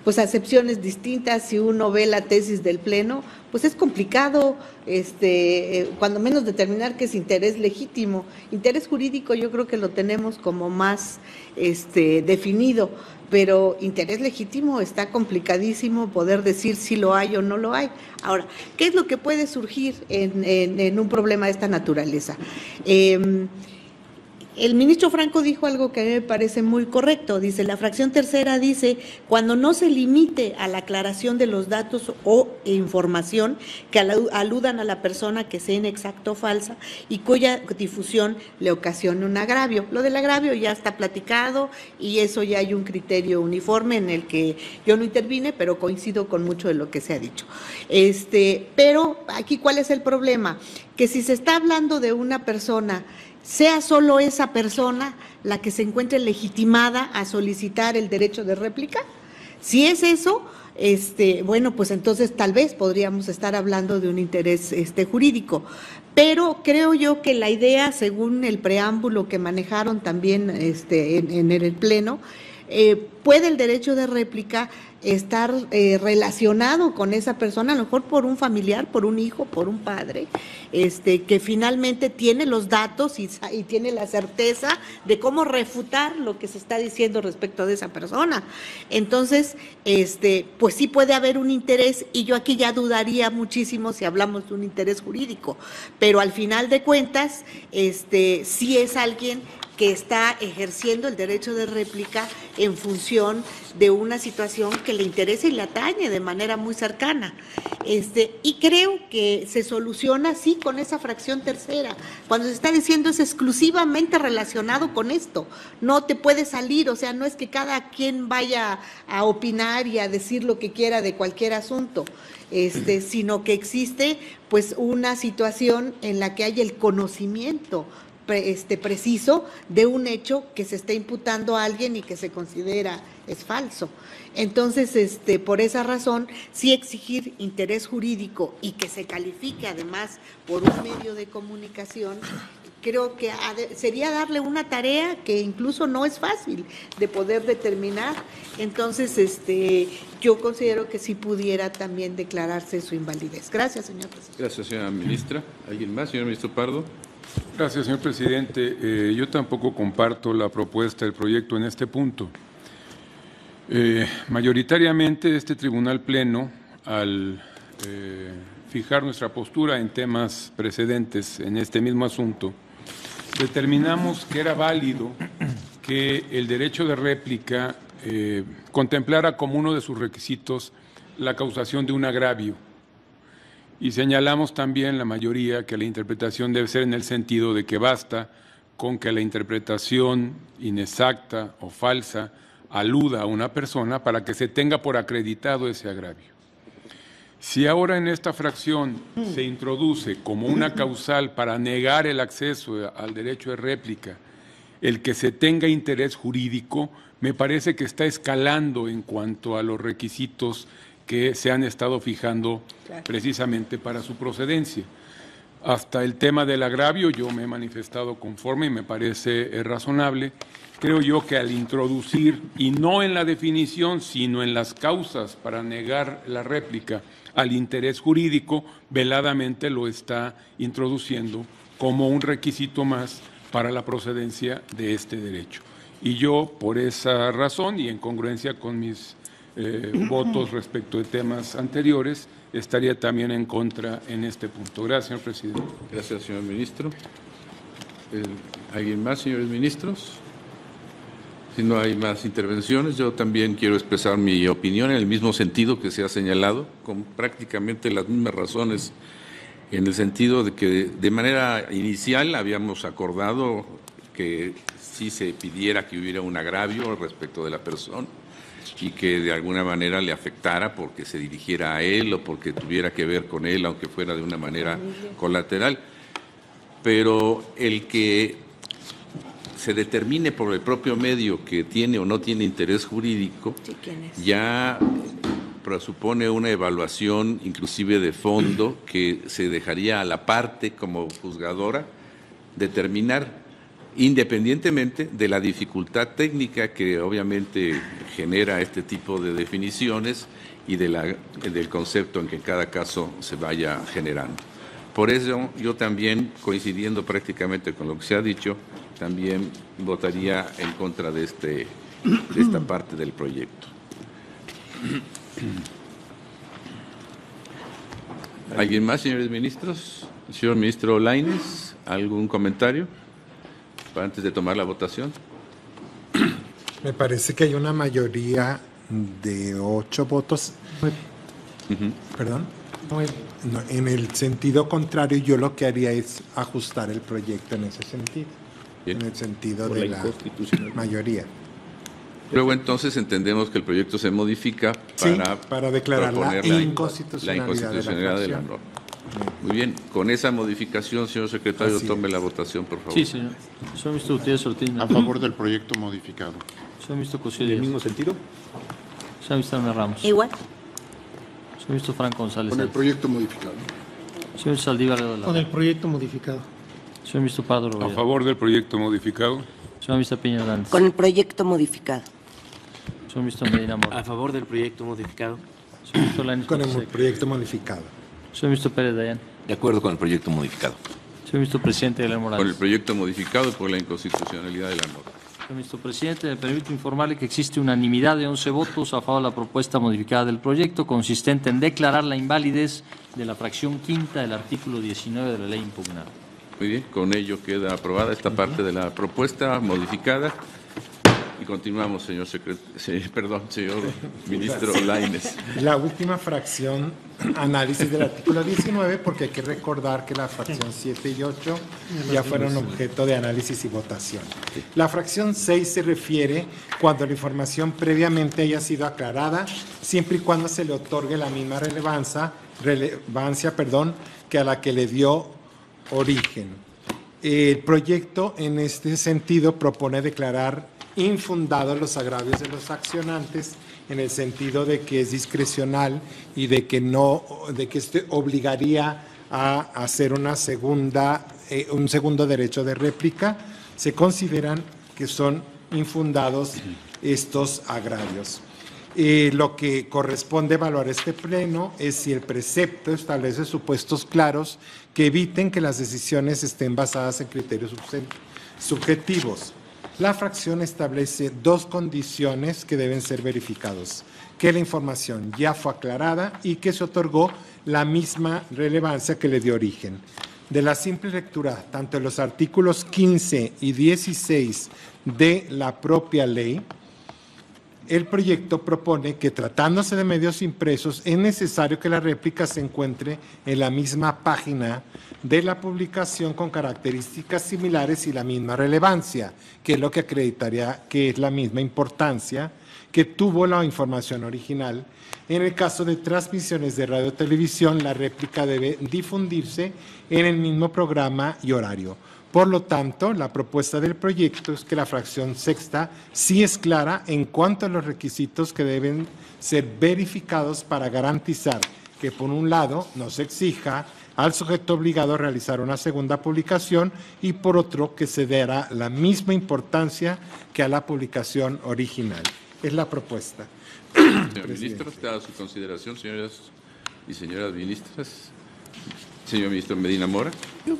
pues acepciones distintas. Si uno ve la tesis del Pleno, pues es complicado, cuando menos determinar qué es interés legítimo. Interés jurídico yo creo que lo tenemos como más definido, pero interés legítimo está complicadísimo poder decir si lo hay o no lo hay. Ahora, ¿qué es lo que puede surgir en un problema de esta naturaleza? El ministro Franco dijo algo que a mí me parece muy correcto. Dice, la fracción tercera dice, cuando no se limite a la aclaración de los datos o información que aludan a la persona que sea inexacta o falsa y cuya difusión le ocasione un agravio. Lo del agravio ya está platicado y eso ya hay un criterio uniforme en el que yo no intervine, pero coincido con mucho de lo que se ha dicho. Pero aquí, ¿cuál es el problema? Que si se está hablando de una persona, sea solo esa persona la que se encuentre legitimada a solicitar el derecho de réplica. Si es eso, bueno, pues entonces tal vez podríamos estar hablando de un interés jurídico. Pero creo yo que la idea, según el preámbulo que manejaron también en el Pleno, puede el derecho de réplica estar relacionado con esa persona, a lo mejor por un familiar, por un hijo, por un padre, que finalmente tiene los datos y tiene la certeza de cómo refutar lo que se está diciendo respecto de esa persona. Entonces, pues sí puede haber un interés, y yo aquí ya dudaría muchísimo si hablamos de un interés jurídico, pero al final de cuentas, sí es alguien que está ejerciendo el derecho de réplica en función de una situación que le interesa y le atañe de manera muy cercana. Y creo que se soluciona así con esa fracción tercera. Cuando se está diciendo es exclusivamente relacionado con esto, no te puede salir, o sea, no es que cada quien vaya a opinar y a decir lo que quiera de cualquier asunto, sino que existe pues una situación en la que hay el conocimiento preciso de un hecho que se está imputando a alguien y que se considera es falso. Entonces, por esa razón, sí exigir interés jurídico y que se califique además por un medio de comunicación, creo que sería darle una tarea que incluso no es fácil de poder determinar. Entonces, yo considero que sí pudiera también declararse su invalidez. Gracias, señor presidente. Gracias, señora ministra. ¿Alguien más, señor ministro Pardo? Gracias, señor presidente. Yo tampoco comparto la propuesta del proyecto en este punto. Mayoritariamente este Tribunal Pleno, al fijar nuestra postura en temas precedentes en este mismo asunto, determinamos que era válido que el derecho de réplica contemplara como uno de sus requisitos la causación de un agravio. Y señalamos también la mayoría que la interpretación debe ser en el sentido de que basta con que la interpretación inexacta o falsa aluda a una persona para que se tenga por acreditado ese agravio. Si ahora en esta fracción se introduce como una causal para negar el acceso al derecho de réplica el que se tenga interés jurídico, me parece que está escalando en cuanto a los requisitos que se han estado fijando precisamente para su procedencia. Hasta el tema del agravio yo me he manifestado conforme y me parece razonable. Creo yo que al introducir, y no en la definición, sino en las causas para negar la réplica al interés jurídico, veladamente lo está introduciendo como un requisito más para la procedencia de este derecho. Y yo, por esa razón y en congruencia con mis votos respecto de temas anteriores, estaría también en contra en este punto. Gracias, señor presidente. Gracias, señor ministro. ¿Alguien más, señores ministros? Si no hay más intervenciones, yo también quiero expresar mi opinión en el mismo sentido que se ha señalado, con prácticamente las mismas razones, en el sentido de que de manera inicial habíamos acordado que sí se pidiera que hubiera un agravio respecto de la persona y que de alguna manera le afectara porque se dirigiera a él o porque tuviera que ver con él, aunque fuera de una manera colateral. pero el que se determine por el propio medio que tiene o no tiene interés jurídico, ya presupone una evaluación inclusive de fondo que se dejaría a la parte como juzgadora determinar, independientemente de la dificultad técnica que obviamente genera este tipo de definiciones y del concepto en que cada caso se vaya generando. Por eso yo también, coincidiendo prácticamente con lo que se ha dicho, también votaría en contra de esta parte del proyecto. ¿Alguien más, señores ministros? Señor ministro Lainez, ¿algún comentario antes de tomar la votación? Me parece que hay una mayoría de 8 votos. Perdón. No, en el sentido contrario, yo lo que haría es ajustar el proyecto en ese sentido. Bien. En el sentido de la mayoría. Luego entonces entendemos que el proyecto se modifica para declarar la inconstitucionalidad de la norma. Muy bien, con esa modificación, señor secretario, tome la votación, por favor. Sí, señor. Señor ministro Gutiérrez Ortiz. A favor del proyecto modificado. Señor ministro Cosío. ¿En el mismo sentido? Señor ministro Ana Ramos. Igual. Señor ministro Franco González. Con el proyecto modificado. Señor ministro Saldívar. Con el proyecto modificado. Señor ministro Pardo Rovira. A favor del proyecto modificado. Señor ministro Piña Hernández. Con el proyecto modificado. Señor ministro Medina Mora. A favor del proyecto modificado. Señor ministro Lainez. Con el proyecto modificado. Señor ministro Pérez Dayán. De acuerdo con el proyecto modificado. Señor ministro presidente Guillermo Morales. Con el proyecto modificado y por la inconstitucionalidad de la norma. Señor ministro presidente, me permito informarle que existe unanimidad de 11 votos a favor de la propuesta modificada del proyecto, consistente en declarar la invalidez de la fracción quinta del artículo 19 de la ley impugnada. Muy bien, con ello queda aprobada esta parte de la propuesta modificada. Y continuamos, señor ministro Lainez. La última fracción, análisis del artículo 19, porque hay que recordar que la fracción 7 y 8 ya fueron objeto de análisis y votación. La fracción 6 se refiere cuando la información previamente haya sido aclarada, siempre y cuando se le otorgue la misma relevancia, que a la que le dio origen. El proyecto, en este sentido, propone declarar infundados los agravios de los accionantes en el sentido de que es discrecional y de que obligaría a hacer un segundo derecho de réplica. Se consideran que son infundados estos agravios. Lo que corresponde evaluar este pleno es si el precepto establece supuestos claros que eviten que las decisiones estén basadas en criterios subjetivos. La fracción establece 2 condiciones que deben ser verificados: que la información ya fue aclarada y que se otorgó la misma relevancia que le dio origen. De la simple lectura, tanto en los artículos 15 y 16 de la propia ley, el proyecto propone que, tratándose de medios impresos, es necesario que la réplica se encuentre en la misma página de la publicación con características similares y la misma relevancia, que es lo que acreditaría que es la misma importancia que tuvo la información original. En el caso de transmisiones de radio o televisión, la réplica debe difundirse en el mismo programa y horario. Por lo tanto, la propuesta del proyecto es que la fracción sexta sí es clara en cuanto a los requisitos que deben ser verificados para garantizar que, por un lado, no se exija al sujeto obligado a realizar una segunda publicación y, por otro, que se dará la misma importancia que a la publicación original. Es la propuesta. Señor ministro, está a su consideración, señoras y señoras ministras. Señor ministro Medina Mora. Yo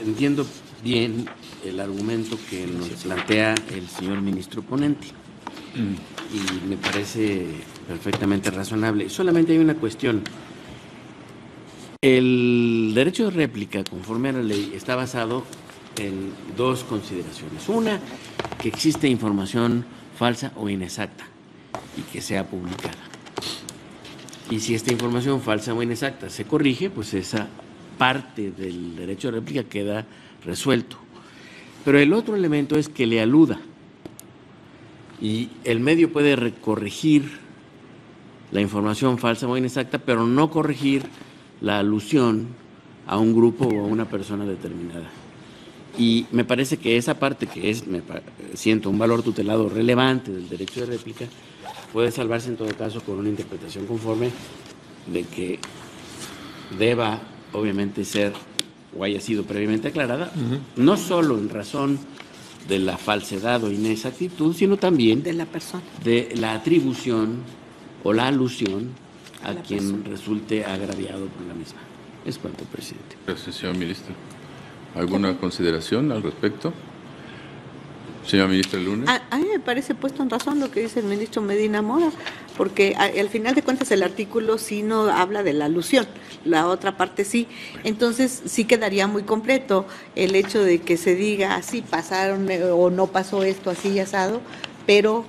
entiendo bien el argumento que nos plantea el señor ministro ponente y me parece perfectamente razonable. Solamente hay una cuestión. El derecho de réplica, conforme a la ley, está basado en 2 consideraciones. Una, que existe información falsa o inexacta y que sea publicada. Y si esta información falsa o inexacta se corrige, pues esa parte del derecho de réplica queda resuelto. Pero el otro elemento es que le aluda y el medio puede corregir la información falsa o inexacta, pero no corregir la alusión a un grupo o a una persona determinada. Y me parece que esa parte que es, siento, un valor tutelado relevante del derecho de réplica, puede salvarse en todo caso con una interpretación conforme de que deba, obviamente, ser o haya sido previamente aclarada, no solo en razón de la falsedad o inexactitud, sino también de la persona, de la atribución o la alusión a quien resulte agraviado por la misma. Es cuanto, presidente. Gracias, señor ministro. ¿Alguna consideración al respecto? Señora ministra Luna. A mí me parece puesto en razón lo que dice el ministro Medina Mora, porque al final de cuentas el artículo sí no habla de la alusión, la otra parte sí. Entonces sí quedaría muy completo el hecho de que se diga así pasaron o no pasó esto así y asado, pero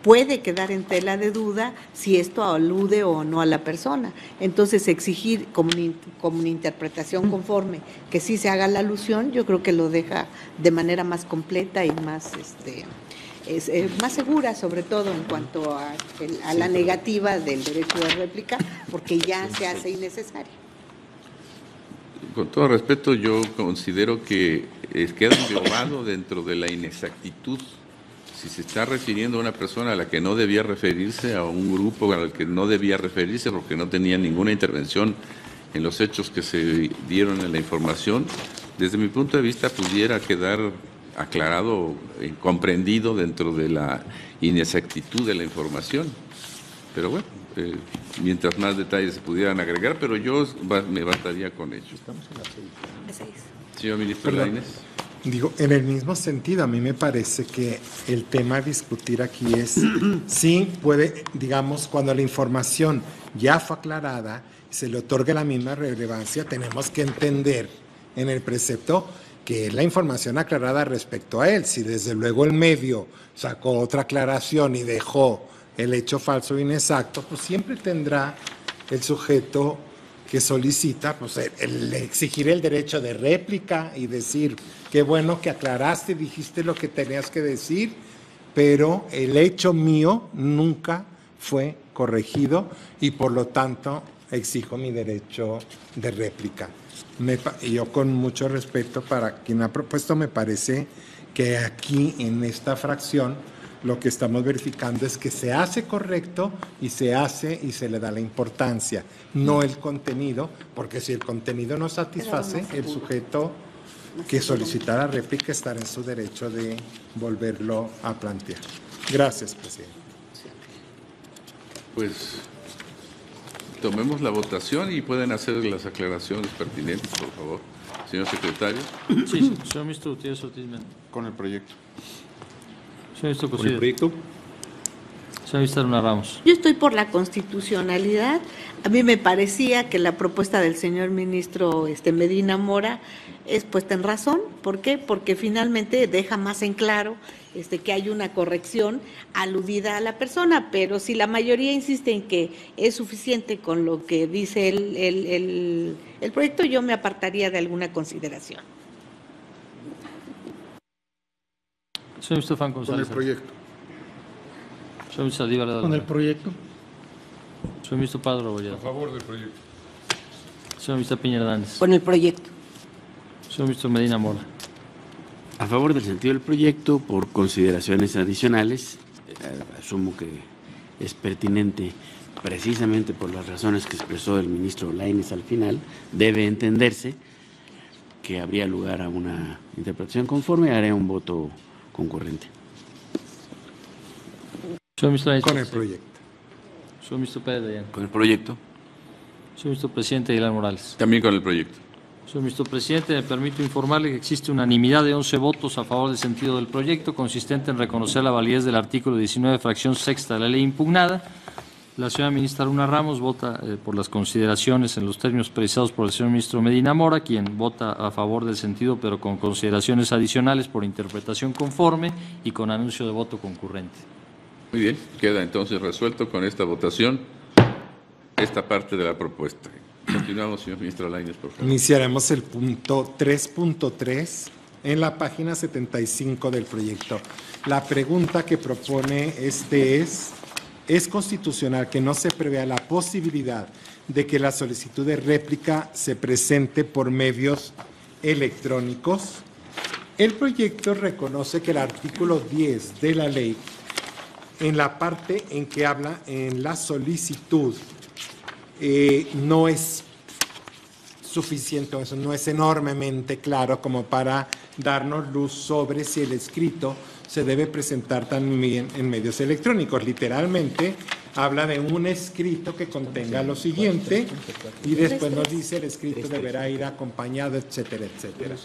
puede quedar en tela de duda si esto alude o no a la persona. Entonces exigir como una interpretación conforme que sí se haga la alusión, yo creo que lo deja de manera más completa y más más segura, sobre todo en cuanto a la negativa del derecho de réplica, porque ya se hace innecesario. Con todo respeto, yo considero que queda englobado dentro de la inexactitud. Si se está refiriendo a una persona a la que no debía referirse, a un grupo al que no debía referirse porque no tenía ninguna intervención en los hechos que se dieron en la información, desde mi punto de vista pudiera quedar aclarado, comprendido dentro de la inexactitud de la información. Pero bueno, mientras más detalles se pudieran agregar, pero yo me bastaría con ello. Estamos en la 6. Señor ministro Lainez. Digo, en el mismo sentido, a mí me parece que el tema a discutir aquí es si puede, digamos, cuando la información ya fue aclarada y se le otorga la misma relevancia, tenemos que entender en el precepto que es la información aclarada respecto a él. Si desde luego el medio sacó otra aclaración y dejó el hecho falso e inexacto, pues siempre tendrá el sujeto que solicita, pues el exigir el derecho de réplica y decir, qué bueno que aclaraste, dijiste lo que tenías que decir, pero el hecho mío nunca fue corregido y por lo tanto exijo mi derecho de réplica. Yo con mucho respeto para quien ha propuesto, me parece que aquí en esta fracción lo que estamos verificando es que se hace correcto y se hace y se le da la importancia, no el contenido, porque si el contenido no satisface, el sujeto que solicitara réplica estará en su derecho de volverlo a plantear. Gracias, presidente. Pues tomemos la votación y pueden hacer las aclaraciones pertinentes, por favor. Señor secretario. Sí, señor ministro Gutiérrez Ortiz. Con el proyecto. ¿Con el proyecto? Señor ministro Luna Ramos. Yo estoy por la constitucionalidad. A mí me parecía que la propuesta del señor ministro Medina Mora es puesta en razón. ¿Por qué? Porque finalmente deja más en claro que hay una corrección aludida a la persona, pero si la mayoría insiste en que es suficiente con lo que dice el proyecto, yo me apartaría de alguna consideración. Señor ministro Fan González. Con el proyecto. Señor ministro Saldívar. Con el proyecto. Señor ministro Padre Rebolledo. A favor del proyecto. Señor ministro Piña Hernández. Con el proyecto. Señor ministro Medina Mora. A favor del sentido del proyecto, por consideraciones adicionales, asumo que es pertinente precisamente por las razones que expresó el ministro Lainez al final, debe entenderse que habría lugar a una interpretación conforme, haré un voto concurrente. Señor ministro Lainez. Con el proyecto. Señor ministro Pérez Dayán. Con el proyecto. Señor ministro presidente Aguilar Morales. También con el proyecto. Señor ministro presidente, me permito informarle que existe unanimidad de 11 votos a favor del sentido del proyecto, consistente en reconocer la validez del artículo 19, fracción sexta de la ley impugnada. La señora ministra Luna Ramos vota por las consideraciones en los términos precisados por el señor ministro Medina Mora, quien vota a favor del sentido, pero con consideraciones adicionales por interpretación conforme y con anuncio de voto concurrente. Muy bien, queda entonces resuelto con esta votación esta parte de la propuesta. Continuamos, señor ministro Lainez, por favor. Iniciaremos el punto 3.3 en la página 75 del proyecto. La pregunta que propone es es constitucional que no se prevea la posibilidad de que la solicitud de réplica se presente por medios electrónicos. El proyecto reconoce que el artículo 10 de la ley, en la parte en que habla en la solicitud, no es suficiente, eso no es enormemente claro como para darnos luz sobre si el escrito se debe presentar también en medios electrónicos. Literalmente habla de un escrito que contenga lo siguiente y después nos dice el escrito deberá ir acompañado, etcétera, etcétera.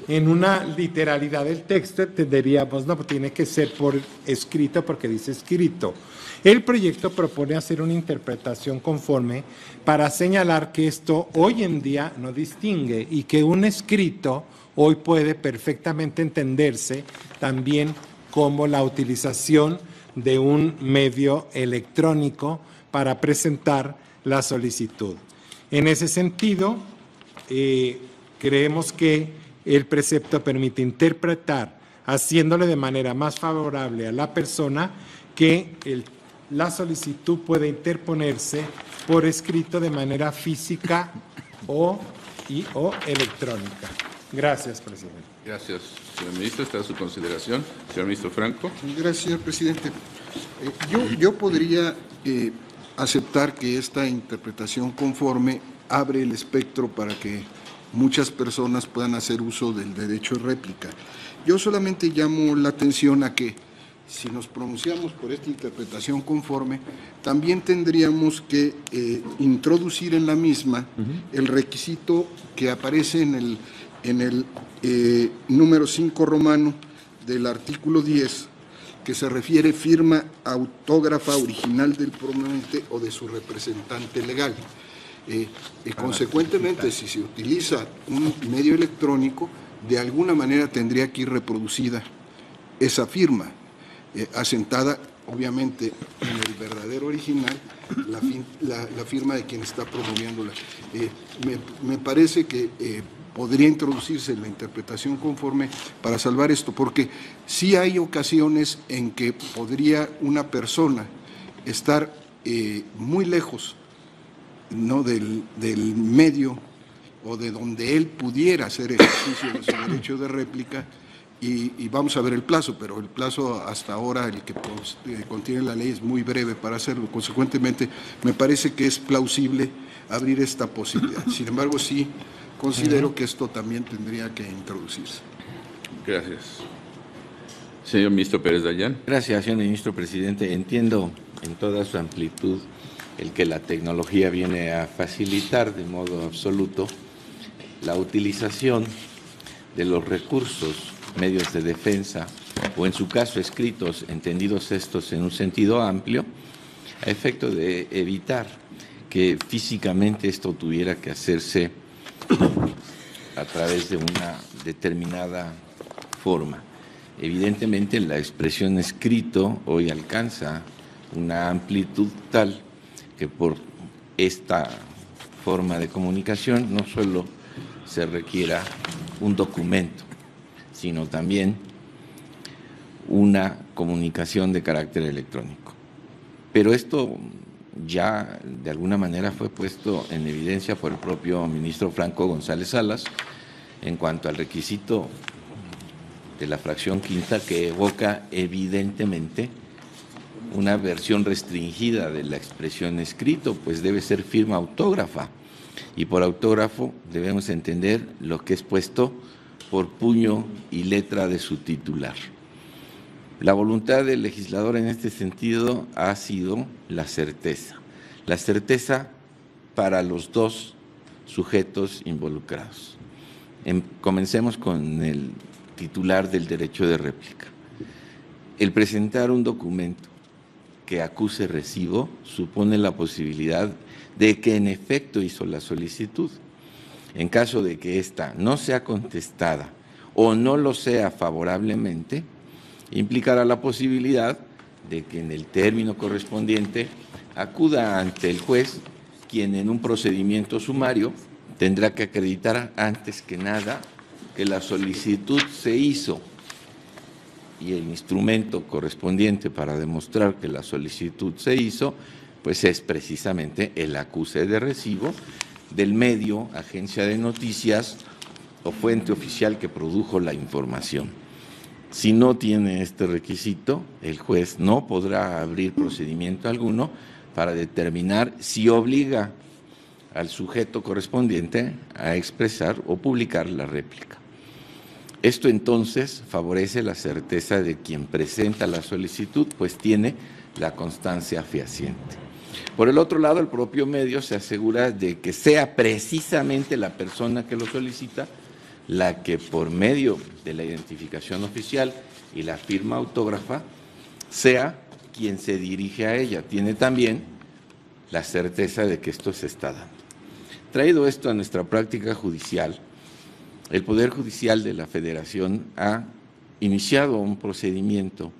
En una literalidad del texto entenderíamos, no, tiene que ser por escrito porque dice escrito. El proyecto propone hacer una interpretación conforme para señalar que esto hoy en día no distingue y que un escrito hoy puede perfectamente entenderse también como la utilización de un medio electrónico para presentar la solicitud. En ese sentido, creemos que el precepto permite interpretar, haciéndole de manera más favorable a la persona, que la solicitud puede interponerse por escrito de manera física o electrónica. Gracias, presidente. Gracias, señor ministro. Está a su consideración. Señor ministro Franco. Gracias, señor presidente. Yo podría aceptar que esta interpretación conforme abre el espectro para que muchas personas puedan hacer uso del derecho de réplica. Yo solamente llamo la atención a que si nos pronunciamos por esta interpretación conforme, también tendríamos que introducir en la misma el requisito que aparece en el número 5 romano del artículo 10, que se refiere firma autógrafa original del proponente o de su representante legal. Consecuentemente, si se utiliza un medio electrónico, de alguna manera tendría que ir reproducida esa firma, asentada obviamente en el verdadero original, la firma de quien está promoviéndola. Me parece que podría introducirse la interpretación conforme para salvar esto, porque sí hay ocasiones en que podría una persona estar muy lejos, ¿no?, del medio o de donde él pudiera hacer ejercicio de su derecho de réplica, y vamos a ver el plazo, pero el plazo hasta ahora, el que contiene la ley, es muy breve para hacerlo. Consecuentemente, me parece que es plausible abrir esta posibilidad. Sin embargo, sí considero que esto también tendría que introducirse. Gracias. Señor ministro Pérez Dayán. Gracias, señor ministro presidente. Entiendo en toda su amplitud el que la tecnología viene a facilitar de modo absoluto la utilización de los recursos, medios de defensa, o en su caso escritos, entendidos estos en un sentido amplio, a efecto de evitar que físicamente esto tuviera que hacerse a través de una determinada forma. Evidentemente, la expresión escrito hoy alcanza una amplitud tal que por esta forma de comunicación no solo se requiera un documento, sino también una comunicación de carácter electrónico. Pero esto ya de alguna manera fue puesto en evidencia por el propio ministro Franco González Salas en cuanto al requisito de la fracción quinta, que evoca evidentemente una versión restringida de la expresión escrito, pues debe ser firma autógrafa, y por autógrafo debemos entender lo que es puesto por puño y letra de su titular. La voluntad del legislador en este sentido ha sido la certeza para los dos sujetos involucrados. Comencemos con el titular del derecho de réplica. El presentar un documento que acuse recibo supone la posibilidad de que en efecto hizo la solicitud. En caso de que ésta no sea contestada o no lo sea favorablemente, implicará la posibilidad de que en el término correspondiente acuda ante el juez, quien en un procedimiento sumario tendrá que acreditar antes que nada que la solicitud se hizo y el instrumento correspondiente para demostrar que la solicitud se hizo, pues es precisamente el acuse de recibo del medio, agencia de noticias o fuente oficial que produjo la información. Si no tiene este requisito, el juez no podrá abrir procedimiento alguno para determinar si obliga al sujeto correspondiente a expresar o publicar la réplica. Esto entonces favorece la certeza de quien presenta la solicitud, pues tiene la constancia fehaciente. Por el otro lado, el propio medio se asegura de que sea precisamente la persona que lo solicita la que por medio de la identificación oficial y la firma autógrafa sea quien se dirige a ella. Tiene también la certeza de que esto se está dando. Traído esto a nuestra práctica judicial, el Poder Judicial de la Federación ha iniciado un procedimiento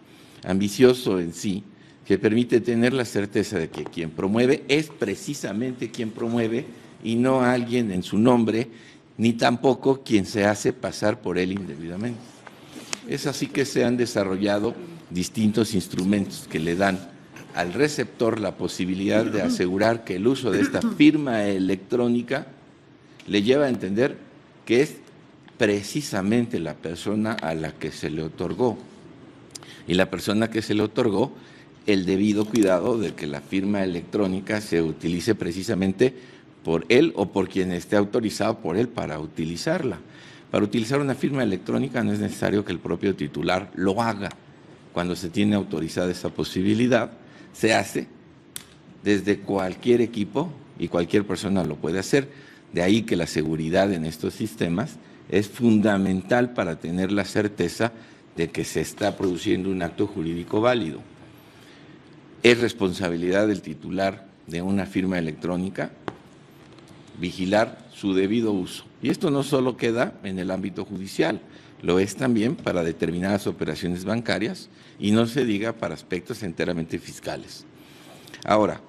ambicioso en sí que permite tener la certeza de que quien promueve es precisamente quien promueve y no alguien en su nombre, ni tampoco quien se hace pasar por él indebidamente. Es así que se han desarrollado distintos instrumentos que le dan al receptor la posibilidad de asegurar que el uso de esta firma electrónica le lleva a entender que es precisamente la persona a la que se le otorgó. Y la persona que se le otorgó, el debido cuidado de que la firma electrónica se utilice precisamente por él o por quien esté autorizado por él para utilizarla. Para utilizar una firma electrónica no es necesario que el propio titular lo haga. Cuando se tiene autorizada esa posibilidad, se hace desde cualquier equipo y cualquier persona lo puede hacer. De ahí que la seguridad en estos sistemas es fundamental para tener la certeza de que se está produciendo un acto jurídico válido. Es responsabilidad del titular de una firma electrónica vigilar su debido uso. Y esto no solo queda en el ámbito judicial, lo es también para determinadas operaciones bancarias y no se diga para aspectos enteramente fiscales. Ahora,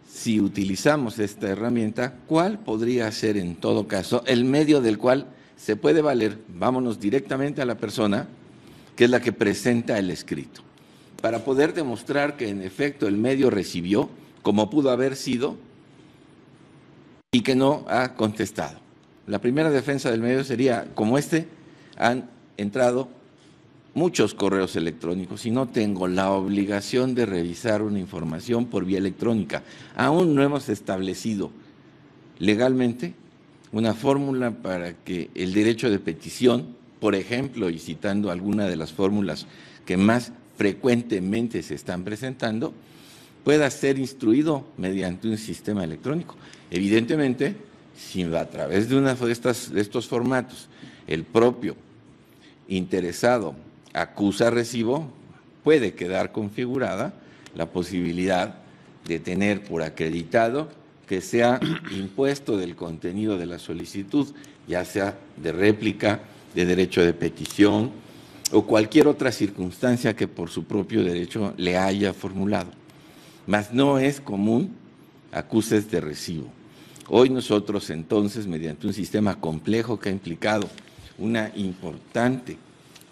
si utilizamos esta herramienta, ¿cuál podría ser en todo caso el medio del cual se puede valer? Vámonos directamente a la persona que es la que presenta el escrito, para poder demostrar que en efecto el medio recibió como pudo haber sido y que no ha contestado. La primera defensa del medio sería, como han entrado muchos correos electrónicos y no tengo la obligación de revisar una información por vía electrónica. Aún no hemos establecido legalmente una fórmula para que el derecho de petición, por ejemplo, y citando alguna de las fórmulas que más frecuentemente se están presentando, pueda ser instruido mediante un sistema electrónico. Evidentemente, si a través de de estos formatos el propio interesado acusa recibo, puede quedar configurada la posibilidad de tener por acreditado que sea impuesto del contenido de la solicitud, ya sea de réplica, de derecho de petición o cualquier otra circunstancia que por su propio derecho le haya formulado. Mas no es común acuses de recibo. Hoy nosotros entonces, mediante un sistema complejo que ha implicado una importante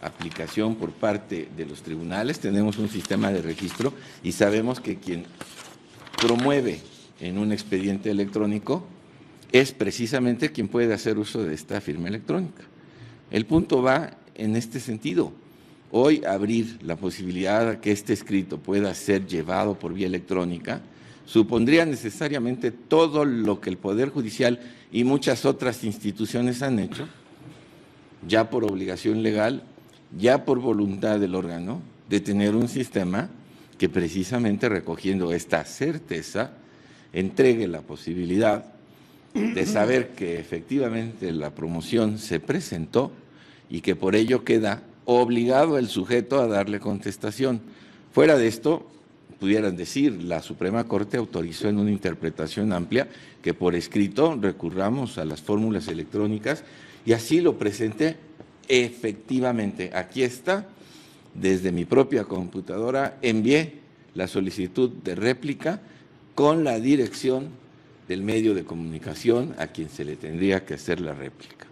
aplicación por parte de los tribunales, tenemos un sistema de registro y sabemos que quien promueve en un expediente electrónico es precisamente quien puede hacer uso de esta firma electrónica. El punto va en este sentido. Hoy abrir la posibilidad de que este escrito pueda ser llevado por vía electrónica supondría necesariamente todo lo que el Poder Judicial y muchas otras instituciones han hecho, ya por obligación legal, ya por voluntad del órgano, de tener un sistema que precisamente recogiendo esta certeza entregue la posibilidad de saber que efectivamente la promoción se presentó y que por ello queda obligado el sujeto a darle contestación. Fuera de esto, pudieran decir, la Suprema Corte autorizó en una interpretación amplia que por escrito recurramos a las fórmulas electrónicas y así lo presenté efectivamente. Aquí está, desde mi propia computadora envié la solicitud de réplica con la dirección del medio de comunicación a quien se le tendría que hacer la réplica.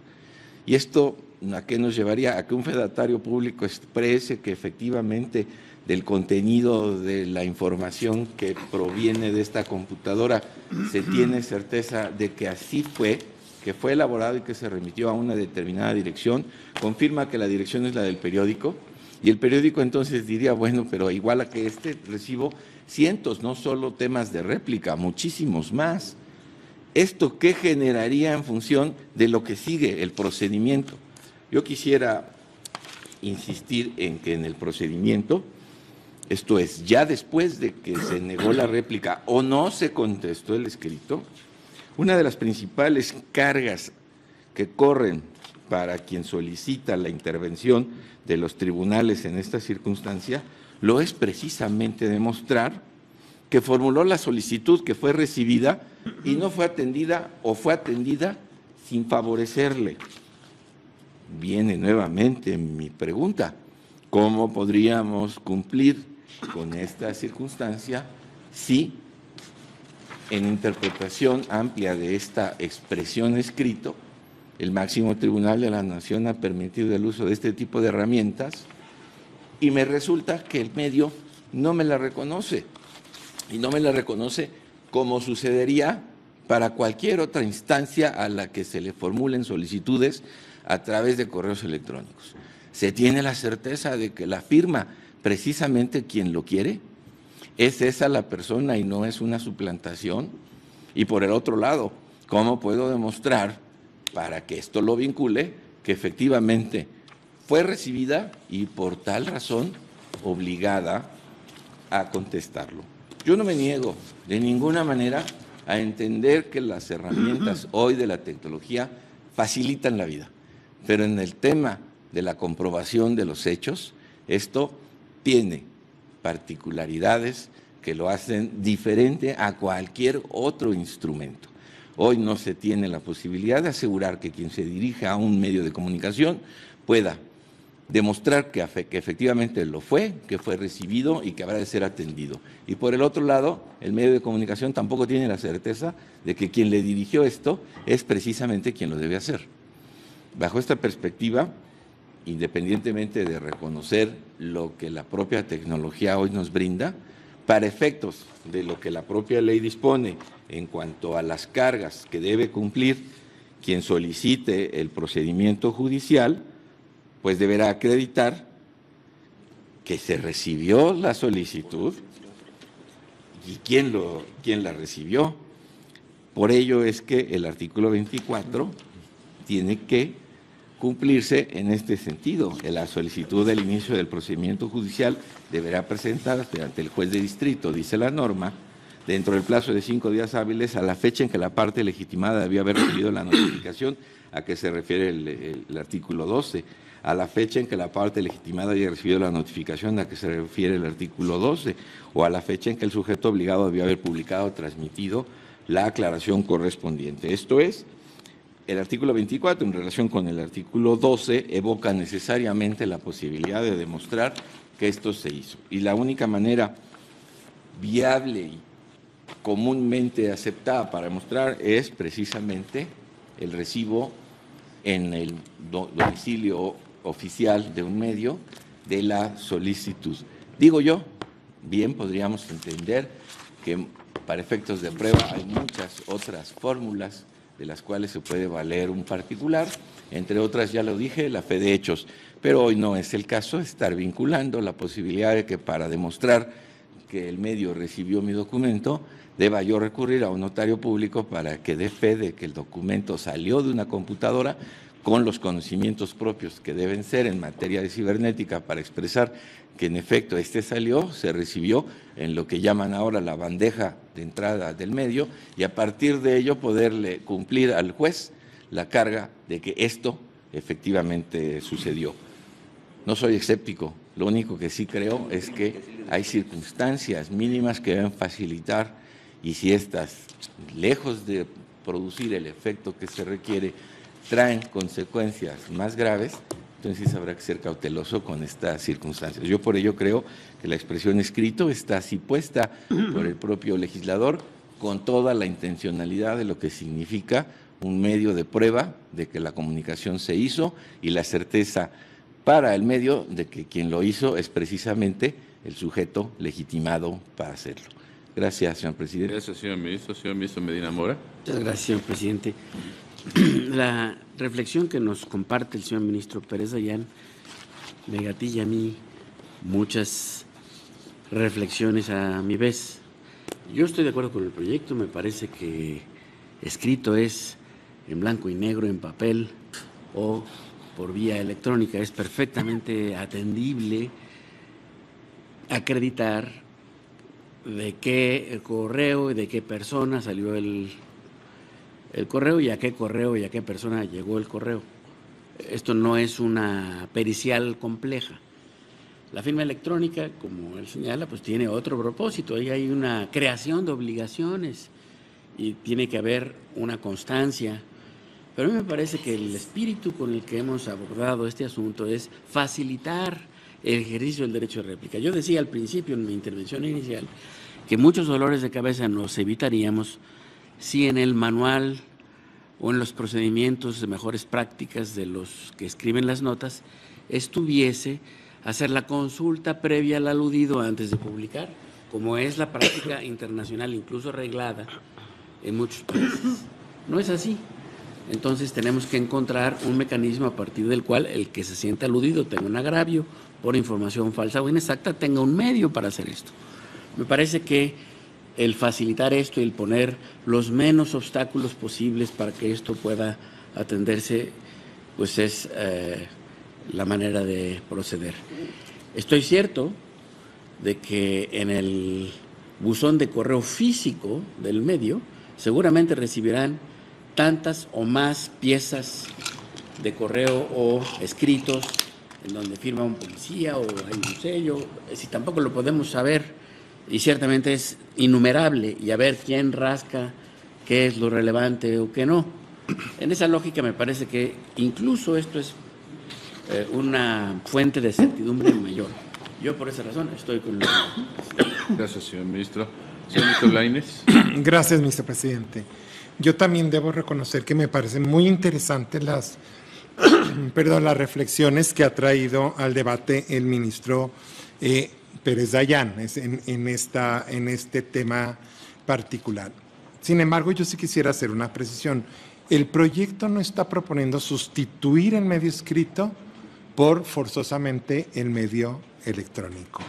Y esto, ¿a qué nos llevaría? A que un fedatario público exprese que efectivamente del contenido de la información que proviene de esta computadora se tiene certeza de que así fue, que fue elaborado y que se remitió a una determinada dirección, confirma que la dirección es la del periódico, y el periódico entonces diría, bueno, pero igual a que recibo cientos, no solo temas de réplica, muchísimos más. ¿Esto qué generaría en función de lo que sigue el procedimiento? Yo quisiera insistir en que en el procedimiento, esto es, ya después de que se negó la réplica o no se contestó el escrito, una de las principales cargas que corren para quien solicita la intervención de los tribunales en esta circunstancia lo es precisamente demostrar que formuló la solicitud, que fue recibida y no fue atendida o fue atendida sin favorecerle. Viene nuevamente mi pregunta, ¿cómo podríamos cumplir con esta circunstancia si en interpretación amplia de esta expresión escrito, el máximo tribunal de la Nación ha permitido el uso de este tipo de herramientas y me resulta que el medio no me la reconoce? Y no me la reconoce como sucedería para cualquier otra instancia a la que se le formulen solicitudes a través de correos electrónicos. Se tiene la certeza de que la firma precisamente quien lo quiere, es esa la persona y no es una suplantación. Y por el otro lado, ¿cómo puedo demostrar, para que esto lo vincule, que efectivamente fue recibida y por tal razón obligada a contestarlo? Yo no me niego de ninguna manera a entender que las herramientas hoy de la tecnología facilitan la vida, pero en el tema de la comprobación de los hechos, esto tiene particularidades que lo hacen diferente a cualquier otro instrumento. Hoy no se tiene la posibilidad de asegurar que quien se dirige a un medio de comunicación pueda demostrar que efectivamente lo fue, que fue recibido y que habrá de ser atendido. Y por el otro lado, el medio de comunicación tampoco tiene la certeza de que quien le dirigió esto es precisamente quien lo debe hacer. Bajo esta perspectiva, independientemente de reconocer lo que la propia tecnología hoy nos brinda, para efectos de lo que la propia ley dispone en cuanto a las cargas que debe cumplir quien solicite el procedimiento judicial, pues deberá acreditar que se recibió la solicitud y quién la recibió. Por ello es que el artículo 24 tiene que cumplirse en este sentido. La solicitud del inicio del procedimiento judicial deberá presentarse ante el juez de distrito, dice la norma, dentro del plazo de 5 días hábiles a la fecha en que la parte legitimada debió haber recibido la notificación a que se refiere el artículo 12, a la fecha en que la parte legitimada haya recibido la notificación a que se refiere el artículo 12, o a la fecha en que el sujeto obligado debió haber publicado o transmitido la aclaración correspondiente. Esto es, el artículo 24, en relación con el artículo 12, evoca necesariamente la posibilidad de demostrar que esto se hizo. Y la única manera viable y comúnmente aceptada para demostrar es precisamente el recibo en el domicilio oficial de un medio de la solicitud. Digo yo, bien podríamos entender que para efectos de prueba hay muchas otras fórmulas de las cuales se puede valer un particular, entre otras, ya lo dije, la fe de hechos, pero hoy no es el caso estar vinculando la posibilidad de que para demostrar que el medio recibió mi documento, deba yo recurrir a un notario público para que dé fe de que el documento salió de una computadora con los conocimientos propios que deben ser en materia de cibernética para expresar que en efecto salió, se recibió en lo que llaman ahora la bandeja de entrada del medio y a partir de ello poderle cumplir al juez la carga de que esto efectivamente sucedió. No soy escéptico, lo único que sí creo es que hay circunstancias mínimas que deben facilitar y si estas, lejos de producir el efecto que se requiere, traen consecuencias más graves, entonces habrá que ser cauteloso con estas circunstancias. Yo por ello creo que la expresión escrito está así puesta por el propio legislador con toda la intencionalidad de lo que significa un medio de prueba de que la comunicación se hizo y la certeza para el medio de que quien lo hizo es precisamente el sujeto legitimado para hacerlo. Gracias, señor presidente. Gracias, señor ministro. Señor ministro Medina Mora. Muchas gracias, señor presidente. La reflexión que nos comparte el señor ministro Pérez Dayán me gatilla a mí muchas reflexiones a mi vez. Yo estoy de acuerdo con el proyecto, me parece que escrito es en blanco y negro, en papel o por vía electrónica, es perfectamente atendible acreditar de qué correo y de qué persona salió el correo y a qué correo y a qué persona llegó el correo. Esto no es una pericial compleja. La firma electrónica, como él señala, pues tiene otro propósito. Ahí hay una creación de obligaciones y tiene que haber una constancia. Pero a mí me parece que el espíritu con el que hemos abordado este asunto es facilitar el ejercicio del derecho de réplica. Yo decía al principio, en mi intervención inicial, que muchos dolores de cabeza nos evitaríamos si en el manual o en los procedimientos de mejores prácticas de los que escriben las notas estuviese hacer la consulta previa al aludido antes de publicar, como es la práctica internacional, incluso reglada en muchos países. No es así. Entonces tenemos que encontrar un mecanismo a partir del cual el que se sienta aludido tenga un agravio por información falsa o inexacta, tenga un medio para hacer esto. Me parece que el facilitar esto y el poner los menos obstáculos posibles para que esto pueda atenderse, pues es la manera de proceder. Estoy cierto de que en el buzón de correo físico del medio seguramente recibirán tantas o más piezas de correo o escritos en donde firma un policía o hay un sello, si tampoco lo podemos saber, y ciertamente es innumerable, y a ver quién rasca qué es lo relevante o qué no. En esa lógica me parece que incluso esto es una fuente de certidumbre mayor. Yo por esa razón estoy con el... Gracias, señor ministro. Señor ministro Lainez. Gracias, ministro presidente. Yo también debo reconocer que me parecen muy interesantes las reflexiones que ha traído al debate el ministro Pérez Dayán en este tema particular. Sin embargo, yo sí quisiera hacer una precisión. El proyecto no está proponiendo sustituir el medio escrito por forzosamente el medio electrónico.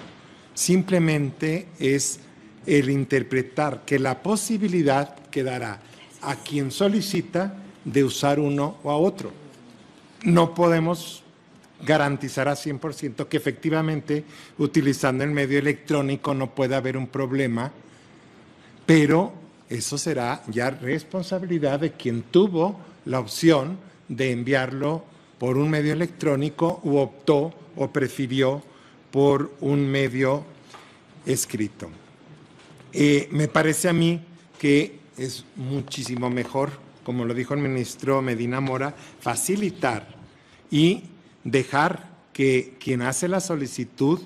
Simplemente es el interpretar que la posibilidad quedará a quien solicita de usar uno o a otro. No podemos garantizar a 100% que efectivamente utilizando el medio electrónico no pueda haber un problema, pero eso será ya responsabilidad de quien tuvo la opción de enviarlo por un medio electrónico u optó o prefirió por un medio escrito. Me parece a mí que es muchísimo mejor, como lo dijo el ministro Medina Mora, facilitar y dejar que quien hace la solicitud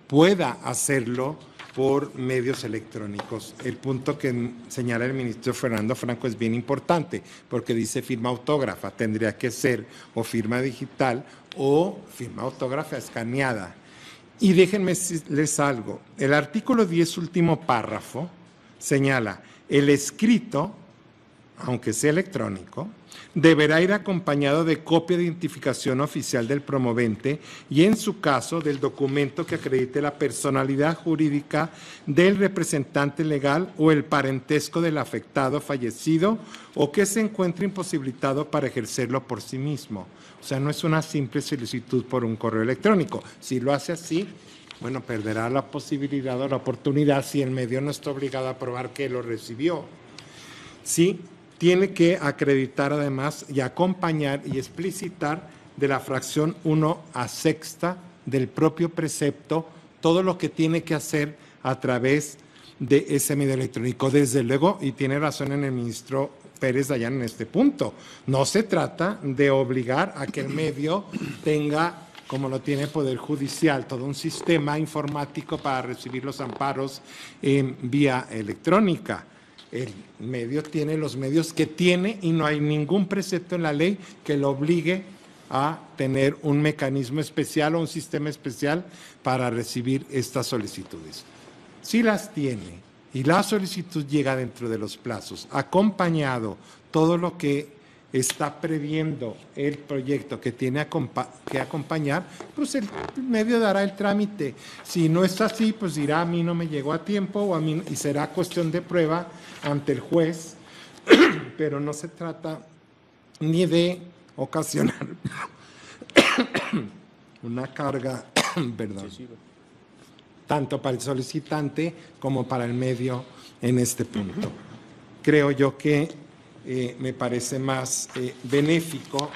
pueda hacerlo por medios electrónicos. El punto que señala el ministro Fernando Franco es bien importante, porque dice firma autógrafa, tendría que ser o firma digital o firma autógrafa escaneada. Y déjenme decirles algo, el artículo 10, último párrafo, señala, el escrito, aunque sea electrónico, deberá ir acompañado de copia de identificación oficial del promovente y, en su caso, del documento que acredite la personalidad jurídica del representante legal o el parentesco del afectado fallecido o que se encuentre imposibilitado para ejercerlo por sí mismo. O sea, no es una simple solicitud por un correo electrónico. Si lo hace así, bueno, perderá la posibilidad o la oportunidad si el medio no está obligado a probar que lo recibió. Sí, tiene que acreditar además y acompañar y explicitar de la fracción 1 a sexta del propio precepto todo lo que tiene que hacer a través de ese medio electrónico. Desde luego, y tiene razón en el ministro Pérez Dayán en este punto, no se trata de obligar a que el medio tenga, como lo tiene el Poder Judicial, todo un sistema informático para recibir los amparos en vía electrónica. El medio tiene los medios que tiene y no hay ningún precepto en la ley que lo obligue a tener un mecanismo especial o un sistema especial para recibir estas solicitudes. Si las tiene y la solicitud llega dentro de los plazos, acompañado todo lo que está previendo el proyecto que tiene que acompañar, pues el medio dará el trámite. Si no es así, pues dirá a mí no me llegó a tiempo o a mí, y será cuestión de prueba ante el juez, pero no se trata ni de ocasionar una carga, perdón, tanto para el solicitante como para el medio en este punto. Creo yo que me parece más benéfico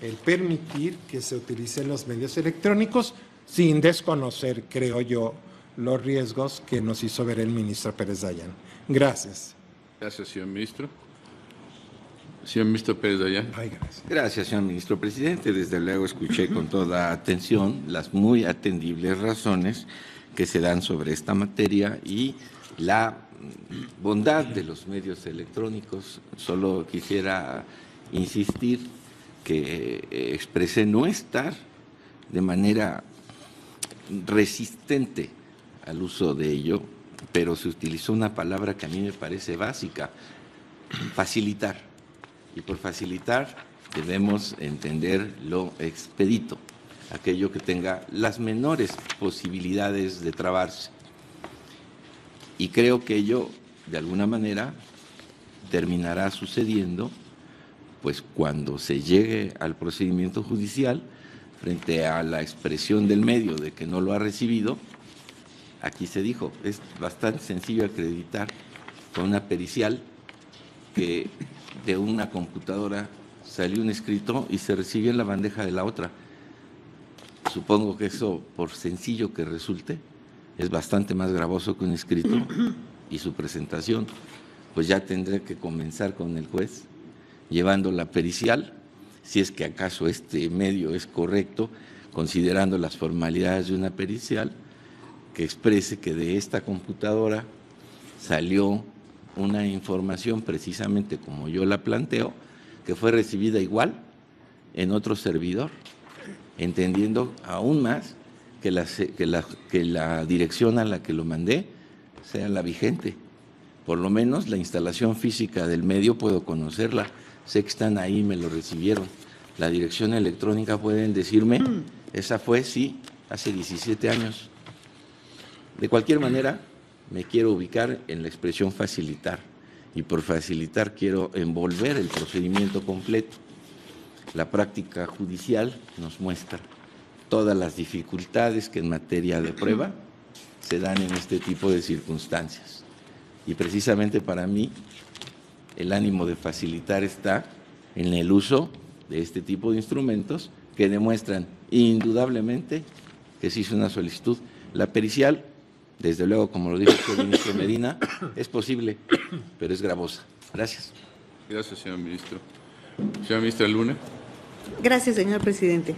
el permitir que se utilicen los medios electrónicos sin desconocer, creo yo, los riesgos que nos hizo ver el ministro Pérez Dayán. Gracias. Gracias, señor ministro. Señor ministro Pérez Dayán. Gracias, señor ministro presidente. Desde luego escuché con toda atención las muy atendibles razones que se dan sobre esta materia y la bondad de los medios electrónicos. Solo quisiera insistir que expresé no estar de manera resistente al uso de ello, pero se utilizó una palabra que a mí me parece básica: facilitar. Y por facilitar debemos entender lo expedito, aquello que tenga las menores posibilidades de trabarse. Y creo que ello, de alguna manera, terminará sucediendo, pues cuando se llegue al procedimiento judicial, frente a la expresión del medio de que no lo ha recibido. Aquí se dijo, es bastante sencillo acreditar con una pericial que de una computadora salió un escrito y se recibió en la bandeja de la otra. Supongo que eso, por sencillo que resulte, es bastante más gravoso que un escrito, y su presentación, pues ya tendré que comenzar con el juez, llevando la pericial, si es que acaso este medio es correcto, considerando las formalidades de una pericial, que exprese que de esta computadora salió una información precisamente como yo la planteo, que fue recibida igual en otro servidor, entendiendo aún más que la dirección a la que lo mandé sea la vigente. Por lo menos la instalación física del medio puedo conocerla, sé que están ahí, me lo recibieron. La dirección electrónica pueden decirme, esa fue, sí, hace 17 años. De cualquier manera, me quiero ubicar en la expresión facilitar, y por facilitar quiero envolver el procedimiento completo. La práctica judicial nos muestra todas las dificultades que en materia de prueba se dan en este tipo de circunstancias. Y precisamente para mí, el ánimo de facilitar está en el uso de este tipo de instrumentos que demuestran indudablemente que se hizo una solicitud. La pericial, desde luego, como lo dijo el ministro Medina, es posible, pero es gravosa. Gracias. Gracias, señor ministro. Señora ministra Luna. Gracias, señor presidente.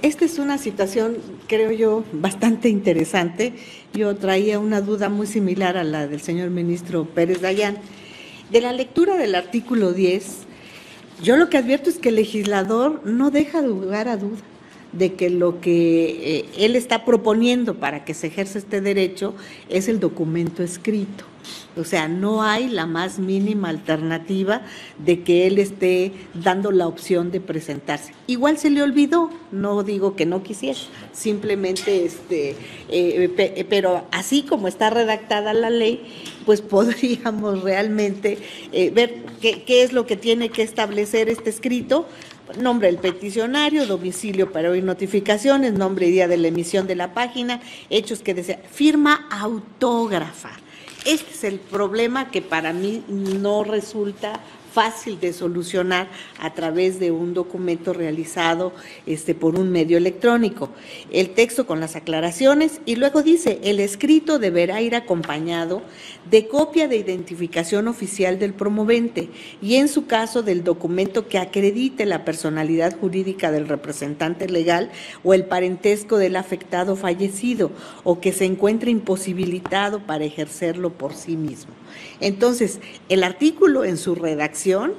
Esta es una situación, creo yo, bastante interesante. Yo traía una duda muy similar a la del señor ministro Pérez Dayán. De la lectura del artículo 10, yo lo que advierto es que el legislador no deja lugar a duda de que lo que él está proponiendo para que se ejerza este derecho es el documento escrito. O sea, no hay la más mínima alternativa de que él esté dando la opción de presentarse. Igual se le olvidó, no digo que no quisiera, simplemente, pero así como está redactada la ley, pues podríamos realmente ver qué es lo que tiene que establecer este escrito. Nombre del peticionario, domicilio para oír notificaciones, nombre y día de la emisión de la página, hechos que desea, firma autógrafa. Este es el problema que para mí no resulta fácil de solucionar a través de un documento realizado por un medio electrónico. El texto con las aclaraciones y luego dice, el escrito deberá ir acompañado de copia de identificación oficial del promovente y en su caso del documento que acredite la personalidad jurídica del representante legal o el parentesco del afectado fallecido o que se encuentre imposibilitado para ejercerlo hacerlo por sí mismo. Entonces, el artículo en su redacción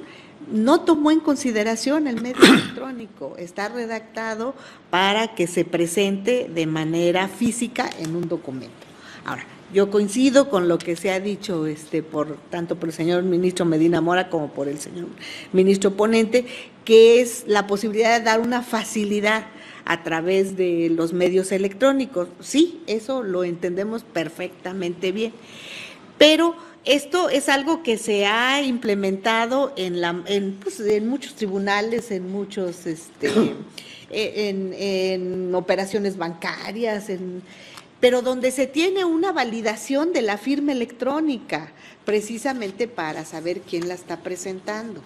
no tomó en consideración el medio electrónico, está redactado para que se presente de manera física en un documento. Ahora, yo coincido con lo que se ha dicho tanto por el señor ministro Medina Mora como por el señor ministro ponente, que es la posibilidad de dar una facilidad a través de los medios electrónicos. Sí, eso lo entendemos perfectamente bien, pero esto es algo que se ha implementado en muchos tribunales, en muchos en operaciones bancarias, pero donde se tiene una validación de la firma electrónica, precisamente para saber quién la está presentando.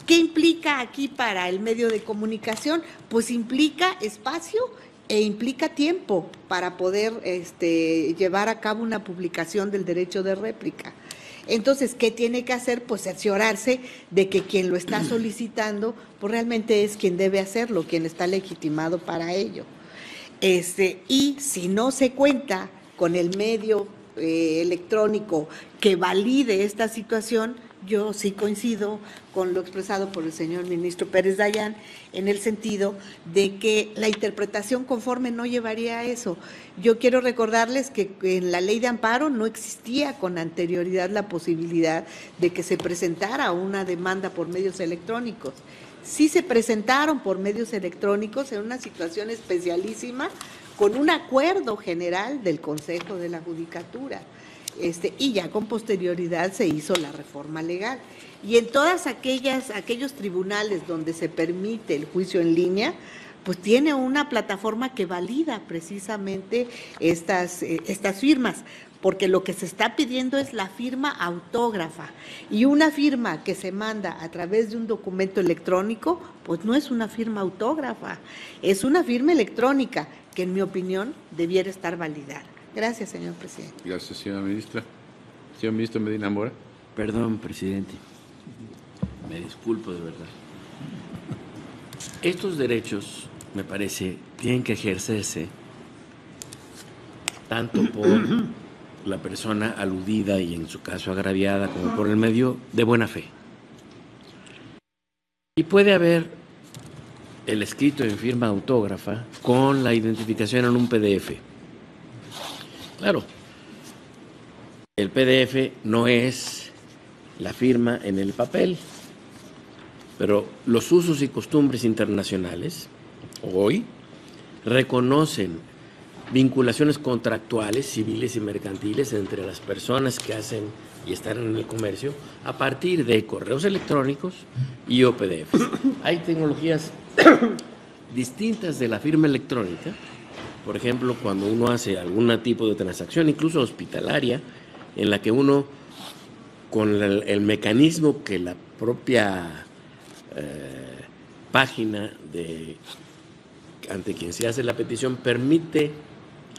¿Qué implica aquí para el medio de comunicación? Pues implica espacio e implica tiempo para poder llevar a cabo una publicación del derecho de réplica. Entonces, ¿qué tiene que hacer? Pues cerciorarse de que quien lo está solicitando, pues realmente es quien debe hacerlo, quien está legitimado para ello. Y si no se cuenta con el medio electrónico que valide esta situación, yo sí coincido con lo expresado por el señor ministro Pérez Dayán, en el sentido de que la interpretación conforme no llevaría a eso. Yo quiero recordarles que en la ley de amparo no existía con anterioridad la posibilidad de que se presentara una demanda por medios electrónicos. Sí se presentaron por medios electrónicos en una situación especialísima con un acuerdo general del Consejo de la Judicatura. Y ya con posterioridad se hizo la reforma legal. Y en todas aquellos tribunales donde se permite el juicio en línea, pues tiene una plataforma que valida precisamente estas firmas, porque lo que se está pidiendo es la firma autógrafa, y una firma que se manda a través de un documento electrónico, pues no es una firma autógrafa, es una firma electrónica que en mi opinión debiera estar validada. Gracias, señor presidente. Gracias, señora ministra. Señor ministro Medina Mora. Perdón, presidente. Me disculpo de verdad. Estos derechos, me parece, tienen que ejercerse tanto por la persona aludida y en su caso agraviada como por el medio de buena fe. Y puede haber el escrito en firma autógrafa con la identificación en un PDF. Claro, el PDF no es la firma en el papel, pero los usos y costumbres internacionales hoy reconocen vinculaciones contractuales, civiles y mercantiles entre las personas que hacen y están en el comercio a partir de correos electrónicos y o PDFs. Hay tecnologías distintas de la firma electrónica. Por ejemplo, cuando uno hace algún tipo de transacción, incluso hospitalaria, en la que uno, con el mecanismo que la propia página ante quien se hace la petición permite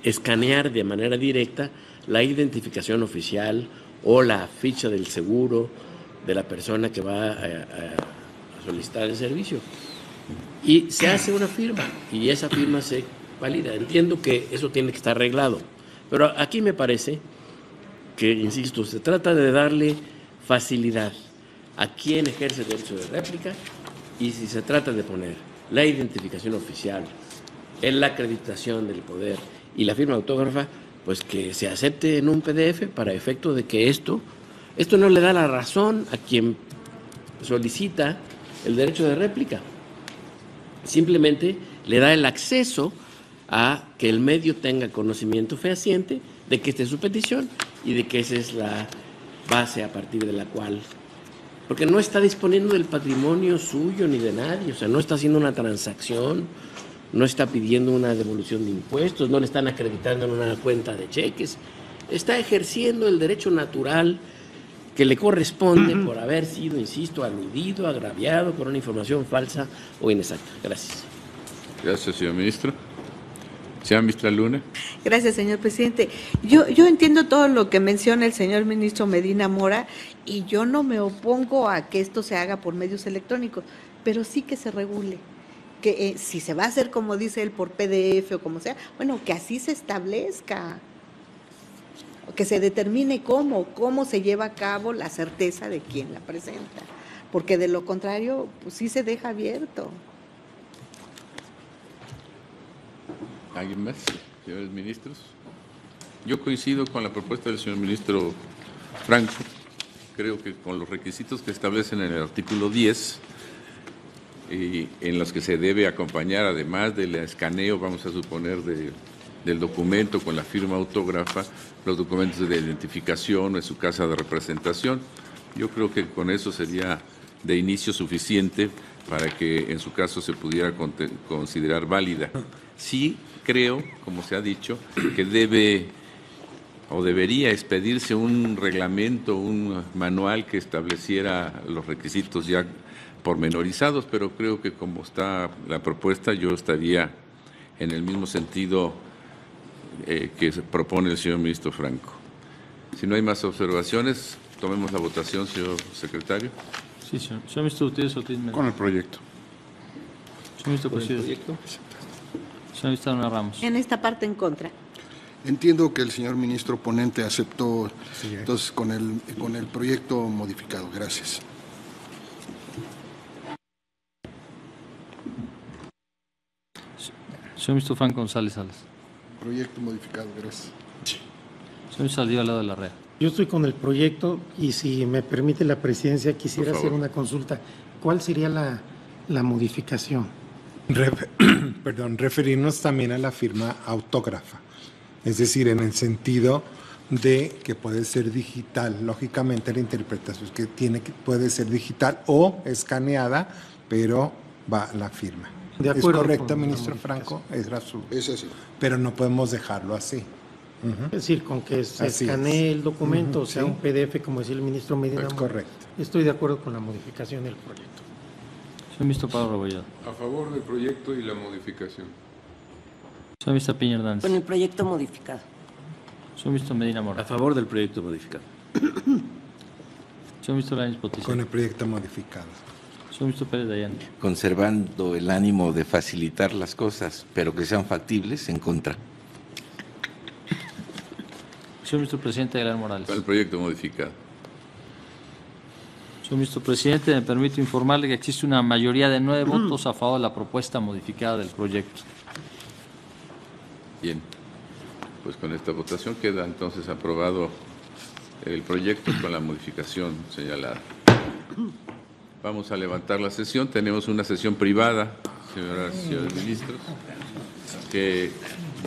escanear de manera directa la identificación oficial o la ficha del seguro de la persona que va a solicitar el servicio. Y se hace una firma y esa firma se valida. Entiendo que eso tiene que estar arreglado, pero aquí me parece que, insisto, se trata de darle facilidad a quien ejerce derecho de réplica, y si se trata de poner la identificación oficial, en la acreditación del poder y la firma autógrafa, pues que se acepte en un PDF para efecto de que esto no le da la razón a quien solicita el derecho de réplica, simplemente le da el acceso a que el medio tenga conocimiento fehaciente de que esta es su petición y de que esa es la base a partir de la cual, porque no está disponiendo del patrimonio suyo ni de nadie, o sea, no está haciendo una transacción, no está pidiendo una devolución de impuestos, no le están acreditando en una cuenta de cheques, está ejerciendo el derecho natural que le corresponde por haber sido, insisto, aludido, agraviado por una información falsa o inexacta. Gracias. Gracias, señor ministro. Señora ministra Luna. Gracias, señor presidente. Yo entiendo todo lo que menciona el señor ministro Medina Mora y yo no me opongo a que esto se haga por medios electrónicos, pero sí que se regule. Que si se va a hacer, como dice él, por PDF o como sea, bueno, que así se establezca. que se determine cómo se lleva a cabo la certeza de quién la presenta, porque de lo contrario, pues sí se deja abierto. ¿Alguien más, señores ministros? Yo coincido con la propuesta del señor ministro Franco. Creo que con los requisitos que establecen en el artículo 10, y en los que se debe acompañar, además del escaneo, vamos a suponer, del documento con la firma autógrafa, los documentos de identificación de su casa de representación. Yo creo que con eso sería de inicio suficiente para que en su caso se pudiera considerar válida. Sí creo, como se ha dicho, que debe o debería expedirse un reglamento, un manual que estableciera los requisitos ya pormenorizados, pero creo que como está la propuesta, yo estaría en el mismo sentido que propone el señor ministro Franco. Si no hay más observaciones, tomemos la votación, señor secretario. Sí, señor. Señor ministro Gutiérrez Ortiz. Con el proyecto. Señor ministro presidente. Señor ministro Ana Ramos. En esta parte en contra. Entiendo que el señor ministro ponente aceptó, entonces, con el proyecto modificado. Gracias. Señor ministro Franco González Salas. Proyecto modificado. Gracias. Señor ministro Saldívar Lado de la Rea. Yo estoy con el proyecto y si me permite la presidencia quisiera hacer una consulta. ¿Cuál sería la modificación? Referirnos también a la firma autógrafa, es decir, en el sentido de que puede ser digital. Lógicamente la interpretación es que puede ser digital o escaneada, pero va la firma. De acuerdo. ¿Es correcto, ministro Franco? Es así. Pero no podemos dejarlo así. Es decir, con que se escanee el documento, o sea, un PDF, como decía el ministro Medina. Es correcto. Estoy de acuerdo con la modificación del proyecto. Señor ministro Pablo Rebolledo. A favor del proyecto y la modificación. Señor ministro Piña Hernández. Con el proyecto modificado. Señor ministro Medina Mora. A favor del proyecto modificado. Señor ministro Lainez Potisek. Con el proyecto modificado. Señor ministro Pérez Dayán. Conservando el ánimo de facilitar las cosas, pero que sean factibles, en contra. Señor ministro presidente Aguilar Morales. Con el proyecto modificado. Señor ministro presidente, me permito informarle que existe una mayoría de 9 votos a favor de la propuesta modificada del proyecto. Bien, pues con esta votación queda entonces aprobado el proyecto con la modificación señalada. Vamos a levantar la sesión. Tenemos una sesión privada, señoras y señores ministros, que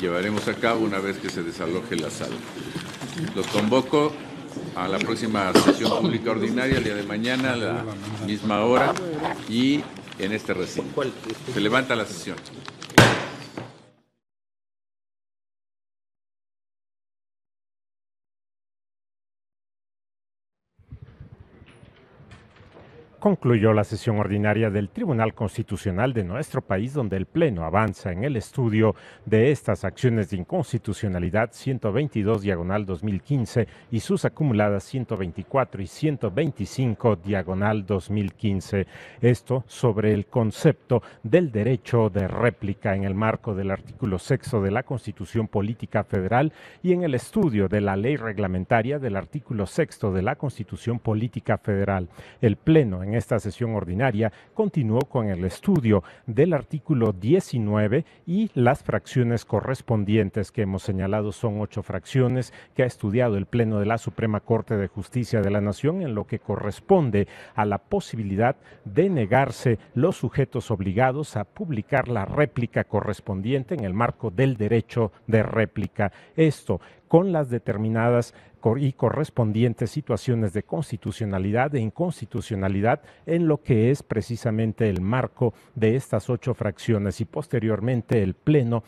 llevaremos a cabo una vez que se desaloje la sala. Los convoco a la próxima sesión pública ordinaria el día de mañana a la misma hora y en este recinto. Se levanta la sesión. Concluyó la sesión ordinaria del Tribunal Constitucional de nuestro país, donde el Pleno avanza en el estudio de estas acciones de inconstitucionalidad 122/2015 y sus acumuladas 124 y 125/2015. Esto sobre el concepto del derecho de réplica en el marco del artículo 6 de la Constitución Política Federal y en el estudio de la ley reglamentaria del artículo 6 de la Constitución Política Federal. El Pleno en esta sesión ordinaria continuó con el estudio del artículo 19 y las fracciones correspondientes que hemos señalado son 8 fracciones que ha estudiado el Pleno de la Suprema Corte de Justicia de la Nación en lo que corresponde a la posibilidad de negarse los sujetos obligados a publicar la réplica correspondiente en el marco del derecho de réplica. Esto con las determinadas y correspondientes situaciones de constitucionalidad e inconstitucionalidad en lo que es precisamente el marco de estas 8 fracciones y posteriormente el Pleno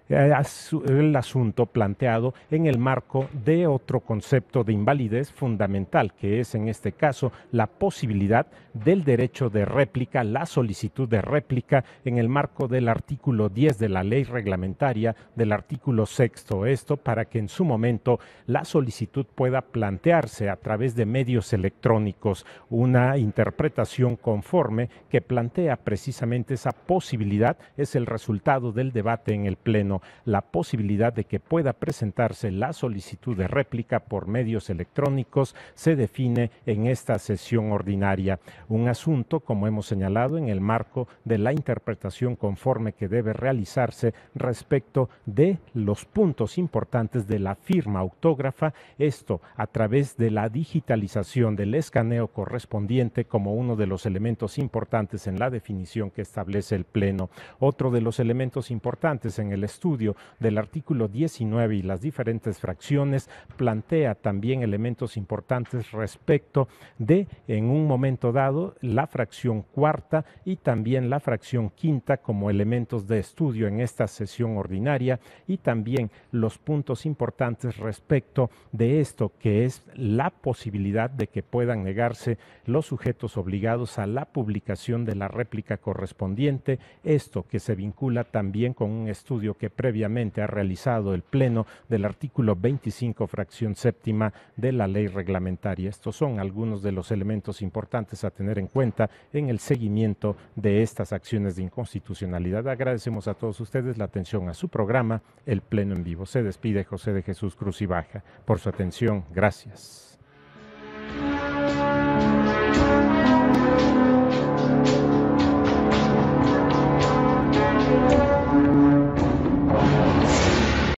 el asunto planteado en el marco de otro concepto de invalidez fundamental, que es en este caso la posibilidad del derecho de réplica, la solicitud de réplica en el marco del artículo 10 de la ley reglamentaria del artículo 6. Esto para que en su momento la solicitud pueda plantearse a través de medios electrónicos, una interpretación conforme que plantea precisamente esa posibilidad, es el resultado del debate en el Pleno Pleno la posibilidad de que pueda presentarse la solicitud de réplica por medios electrónicos se define en esta sesión ordinaria. Un asunto, como hemos señalado, en el marco de la interpretación conforme que debe realizarse respecto de los puntos importantes de la firma autógrafa, esto a través de la digitalización del escaneo correspondiente como uno de los elementos importantes en la definición que establece el Pleno. Otro de los elementos importantes en el estudio del artículo 19 y las diferentes fracciones plantea también elementos importantes respecto de, en un momento dado, la fracción cuarta y también la fracción quinta como elementos de estudio en esta sesión ordinaria, y también los puntos importantes respecto de esto, que es la posibilidad de que puedan negarse los sujetos obligados a la publicación de la réplica correspondiente, esto que se vincula también con un estudio que previamente ha realizado el Pleno del artículo 25, fracción séptima de la ley reglamentaria. Estos son algunos de los elementos importantes a tener en cuenta en el seguimiento de estas acciones de inconstitucionalidad. Agradecemos a todos ustedes la atención a su programa, El Pleno en Vivo. Se despide José de Jesús Crucibaja. Por su atención, gracias.